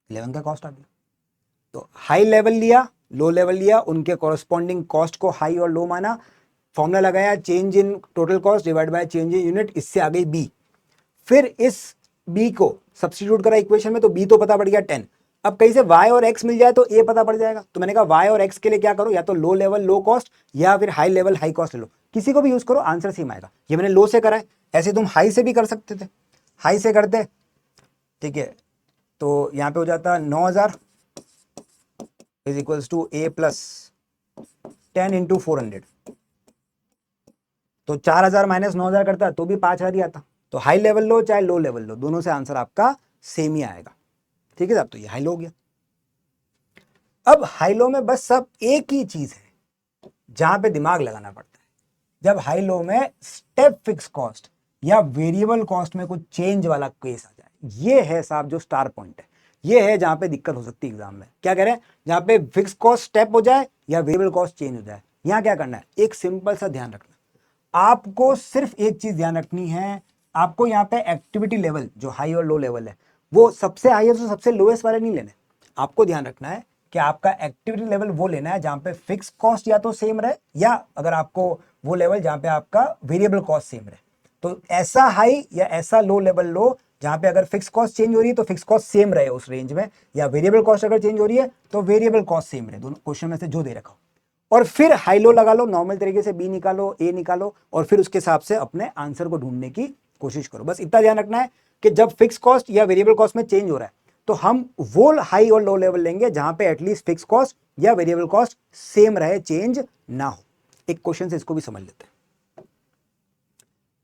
11 का कॉस्ट आ गया। तो हाई लेवल लिया लो लेवल लिया, उनके कॉरस्पॉन्डिंग कॉस्ट को हाई और लो माना, फॉर्मूला लगाया change in total cost divide by change in unit, इससे आ गई बी। फिर इस बी को सब्स्टिट्यूट करा इक्वेशन में, तो बी तो पता पड़ गया 10। अब कहीं से y और x मिल जाए तो a पता पड़ जाएगा। तो मैंने कहा y और x के लिए क्या करो, या तो लो लेवल लो कॉस्ट या फिर हाई लेवल हाई कॉस्ट ले लो, किसी को भी यूज करो, आंसर सेम आएगा। ये मैंने लो से करा है, ऐसे तुम हाई से भी कर सकते थे, हाई से करते, ठीक है। तो यहाँ पे हो जाता 9,000 is equals to a plus 10 into 400, तो 4,000 माइनस 9,000 करता तो भी 5,000 ही आता। तो हाई लेवल लो चाहे लो लेवल लो, दोनों से आंसर आपका सेम ही आएगा। ठीक है साहब, तो ये हाई लो हो गया। अब हाई लो में बस सब एक ही चीज है जहां पे दिमाग लगाना पड़ता है, जब हाई लो में स्टेप फिक्स कॉस्ट या वेरिएबल कॉस्ट में कुछ चेंज वाला केस आ जाए, ये है साहब जो स्टार पॉइंट है, ये है जहां पे दिक्कत हो सकती है एग्जाम में। क्या कह रहे हैं, जहां पे फिक्स कॉस्ट स्टेप हो जाए या वेरिएबल कॉस्ट चेंज हो जाए, यहां क्या करना है, एक सिंपल सा ध्यान रखना, आपको सिर्फ एक चीज ध्यान रखनी है, आपको यहाँ पे एक्टिविटी लेवल जो हाई और लो लेवल है वो सबसे हाईएस्ट और सबसे लोएस्ट वाले नहीं लेने। आपको ध्यान रखना है कि आपका एक्टिविटी लेवल वो लेना है जहां पे फिक्स कॉस्ट या तो सेम रहे, या अगर आपको वो लेवल जहां पे आपका वेरिएबल कॉस्ट सेम रहे। तो ऐसा हाई या ऐसा लो लेवल लो जहां पे अगर फिक्स कॉस्ट चेंज हो रही है तो फिक्स कॉस्ट सेम रहे उस रेंज में, या वेरिएबल कॉस्ट अगर चेंज हो रही है तो वेरिएबल कॉस्ट सेम रहे, दोनों क्वेश्चन में से जो दे रखा हो। और फिर हाई लो लगा लो, नॉर्मल तरीके से बी निकालो, ए निकालो, और फिर उसके हिसाब से अपने आंसर को ढूंढने की कोशिश करो। बस इतना ध्यान रखना है कि जब फिक्स कॉस्ट या वेरिएबल कॉस्ट में चेंज हो रहा है तो हम वो हाई और लो लेवल लेंगे जहां पे एटलीस्ट फिक्स कॉस्ट या वेरिएबल कॉस्ट सेम रहे, चेंज ना हो। एक क्वेश्चन से इसको भी समझ लेते हैं।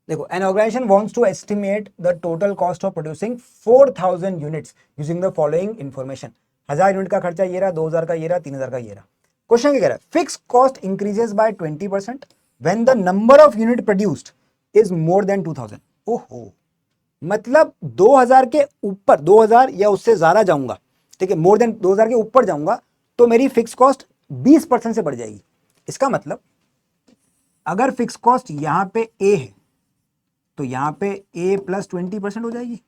देखो, an organization wants to estimate the total cost of producing 4000 units using the following information. 1000 unit का खर्चा ये रहा, 2000 का ये रहा, 3000 का ये रहा। क्वेश्चन क्या कह रहा है? Fix cost increases by 20% when the number of unit produced is more than 2000। ओहो, मतलब 2000 के ऊपर, 2000 या उससे ज्यादा जाऊंगा, ठीक है, मोर देन 2000 के ऊपर जाऊंगा तो मेरी फिक्स कॉस्ट 20% से बढ़ जाएगी। इसका मतलब अगर फिक्स कॉस्ट यहां पे ए है तो यहां पे ए प्लस 20% हो जाएगी।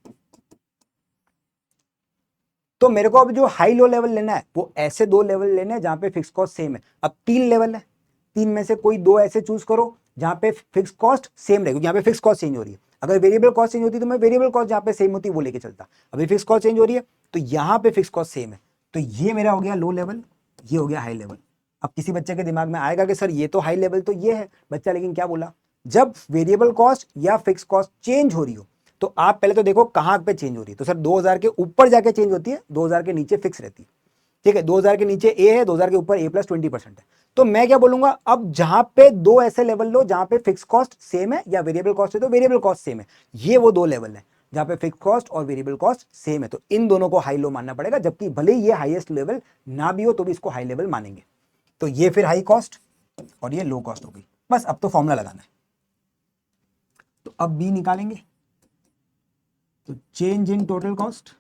तो मेरे को अब जो हाई लो लेवल लेना है वो ऐसे दो लेवल लेने हैं जहां पे फिक्स कॉस्ट सेम है। अब 3 लेवल है, 3 में से कोई 2 ऐसे चूज करो जहां पे फिक्स कॉस्ट सेम रहेगी, यहाँ पे फिक्स कॉस्ट चेंज हो रही है। अगर वेरिएबल कॉस्ट चेंज होती तो मैं वेरिएबल कॉस्ट जहां पे सेम होती वो लेके चलता। अभी फिक्स कॉस्ट चेंज हो रही है तो यहां पे फिक्स कॉस्ट सेम है, तो ये मेरा हो गया लो लेवल, ये हो गया हाई लेवल। अब किसी बच्चे के दिमाग में आएगा कि सर ये तो हाई लेवल तो ये है, बच्चा लेकिन क्या बोला, जब वेरिएबल कॉस्ट या फिक्स कॉस्ट चेंज हो रही हो तो आप पहले तो देखो कहां पे चेंज हो रही है। तो सर 2000 के ऊपर जाके चेंज होती है, 2000 के नीचे फिक्स रहती है, ठीक है। 2000 के नीचे ए है, 2000 के ऊपर ए प्लस 20% है। तो मैं क्या बोलूंगा, अब जहां पे दो ऐसे लेवल लो जहां पे फिक्स कॉस्ट सेम है या वेरिएबल कॉस्ट है तो वेरिएबल कॉस्ट सेम है, ये वो दो लेवल है जहां पे फिक्स कॉस्ट और वेरिएबल कॉस्ट सेम है। तो इन दोनों को हाई लो मानना पड़ेगा, जबकि भले ही ये हाईएस्ट लेवल ना भी हो तो भी इसको हाई लेवल मानेंगे। तो ये फिर हाई कॉस्ट और ये लो कॉस्ट हो गई। बस अब तो फॉर्मूला लगाना है। तो अब बी निकालेंगे, तो change in total cost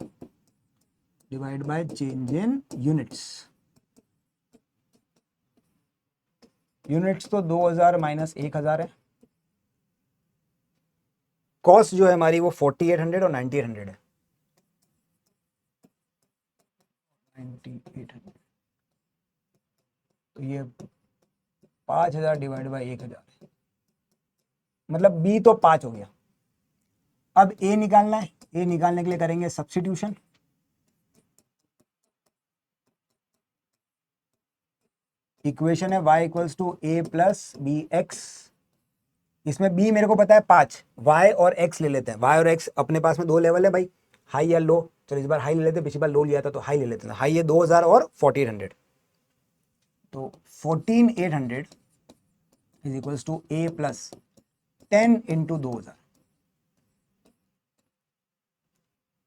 divide by change in units. Units तो 2000 माइनस 1000 है। कॉस्ट जो है हमारी वो 4800 और 9800 है। 9800 तो ये 5000 डिवाइड बाय 1000 है, मतलब बी तो 5 हो गया। अब ए निकालना है, ए निकालने के लिए करेंगे सब्स्टिट्यूशन। इक्वेशन है y equals to a plus B x. इसमें b मेरे को पता है 5, y और x ले लेते हैं। y और x अपने पास में दो लेवल है भाई, हाई या लो। चलो इस बार हाई ले लेते हैं, पिछली बार लो लिया था तो हाई ले लेते हैं। हाई है 2000 और 1400, तो 14800 is equals to a plus 10 into 2000।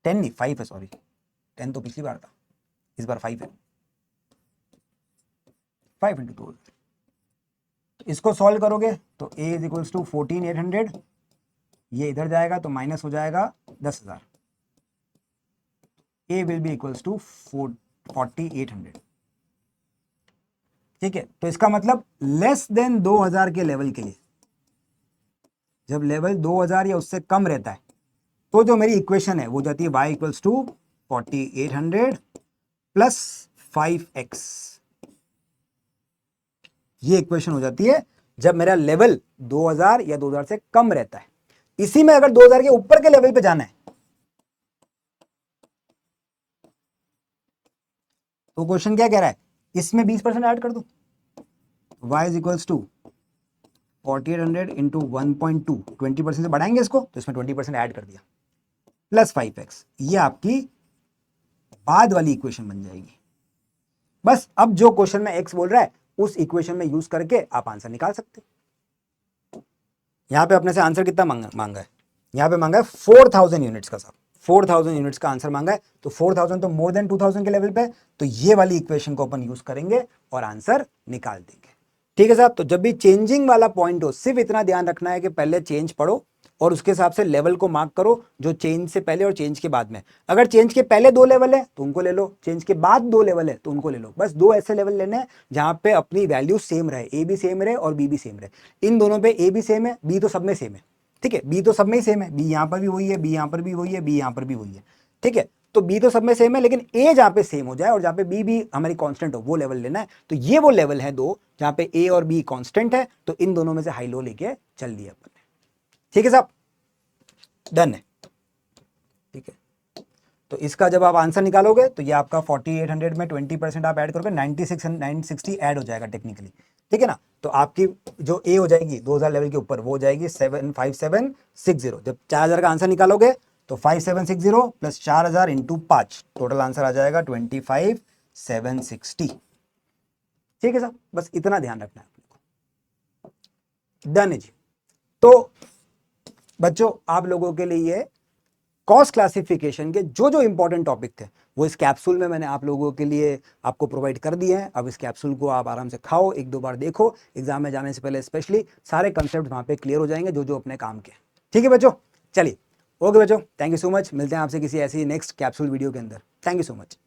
10 नहीं 5 है, सॉरी 10 तो पिछली बार था, इस बार 5 है। 5 इंटू 2000, इसको सॉल्व करोगे तो a इज इक्वल्स टू 14800, ये इधर जाएगा तो माइनस हो जाएगा 10000। a will be equals to 4800, ठीक है। तो इसका मतलब लेस देन 2000 के लेवल के लिए, जब लेवल 2000 या उससे कम रहता है तो जो मेरी इक्वेशन है वो जाती है y equals to 4800 plus 5x। ये इक्वेशन हो जाती है जब मेरा लेवल 2000 या 2000 से कम रहता है। इसी में अगर 2000 के ऊपर के लेवल पे जाना है तो क्वेश्चन क्या कह रहा है, इसमें 20% ऐड कर दो। y is equals to 4800 into 1.2, 20% से बढ़ाएंगे इसको तो इसमें 20% ऐड कर दिया, प्लस 5x। ये आपकी बाद वाली इक्वेशन बन जाएगी। बस अब जो क्वेश्चन में x बोल रहा है उस इक्वेशन में यूज करके आप आंसर निकाल सकते हो। यहां पे अपने से आंसर कितना मांगा है, यहां पे मांगा है 4000 यूनिट्स का। साहब 4000 यूनिट्स का आंसर मांगा है, तो 4000 तो मोर देन 2000 के लेवल पे, तो ये वाली इक्वेशन को अपन यूज करेंगे और आंसर निकाल देंगे। ठीक है साहब। तो जब भी चेंजिंग वाला पॉइंट हो, सिर्फ इतना ध्यान रखना है कि पहले चेंज पढ़ो और उसके हिसाब से लेवल को मार्क करो, जो चेंज से पहले और चेंज के बाद में। अगर चेंज के पहले 2 लेवल है तो उनको ले लो, चेंज के बाद 2 लेवल है तो उनको ले लो। बस 2 ऐसे लेवल लेने हैं जहां पे अपनी वैल्यू सेम रहे, ए भी सेम रहे और बी भी सेम रहे। इन दोनों पे ए भी सेम है, बी तो सब में सेम है, ठीक है, बी तो सब में ही सेम है, बी यहां पर भी वही है, बी यहां पर भी वही है, बी यहां पर भी वही है, ठीक है। तो बी तो सब में सेम है, लेकिन ए जहां पे सेम हो जाए और जहां पे बी भी हमारी कांस्टेंट हो, वो लेवल लेना है। तो ये वो लेवल है 2 जहां पे ए और बी कांस्टेंट है, तो इन दोनों में से हाई लो लेके चल लिया अपन ने। ठीक है साहब, डन है, ठीक है। तो इसका जब आप आंसर निकालोगे तो ये आपका 4800 में 20% आप ऐड करोगे, 96 960 ऐड हो जाएगा टेक्निकली, ठीक है ना। तो आपकी जो ए हो जाएगी 2000 लेवल के ऊपर, वो हो जाएगी 75760। जब 4000 का आंसर निकालोगे तो 5760 प्लस 4000 इंटू 5, टोटल आंसर आ जाएगा 25760। ठीक है साहब, बस इतना ध्यान रखना है आपको। डन है जी। तो बच्चों, आप लोगों के लिए कॉस्ट क्लासिफिकेशन के जो जो इंपॉर्टेंट टॉपिक थे वो इस कैप्सूल में मैंने आप लोगों के लिए आपको प्रोवाइड कर दिए हैं। अब इस कैप्सूल को आप आराम से खाओ, 1-2 बार देखो, एग्जाम में जाने से पहले स्पेशली सारे कंसेप्ट वहां पे क्लियर हो जाएंगे जो जो अपने काम के। ठीक है बच्चों, चलिए, ओके बच्चों, थैंक यू सो मच। मिलते हैं आपसे किसी ऐसी नेक्स्ट कैप्सूल वीडियो के अंदर। Thank you so much.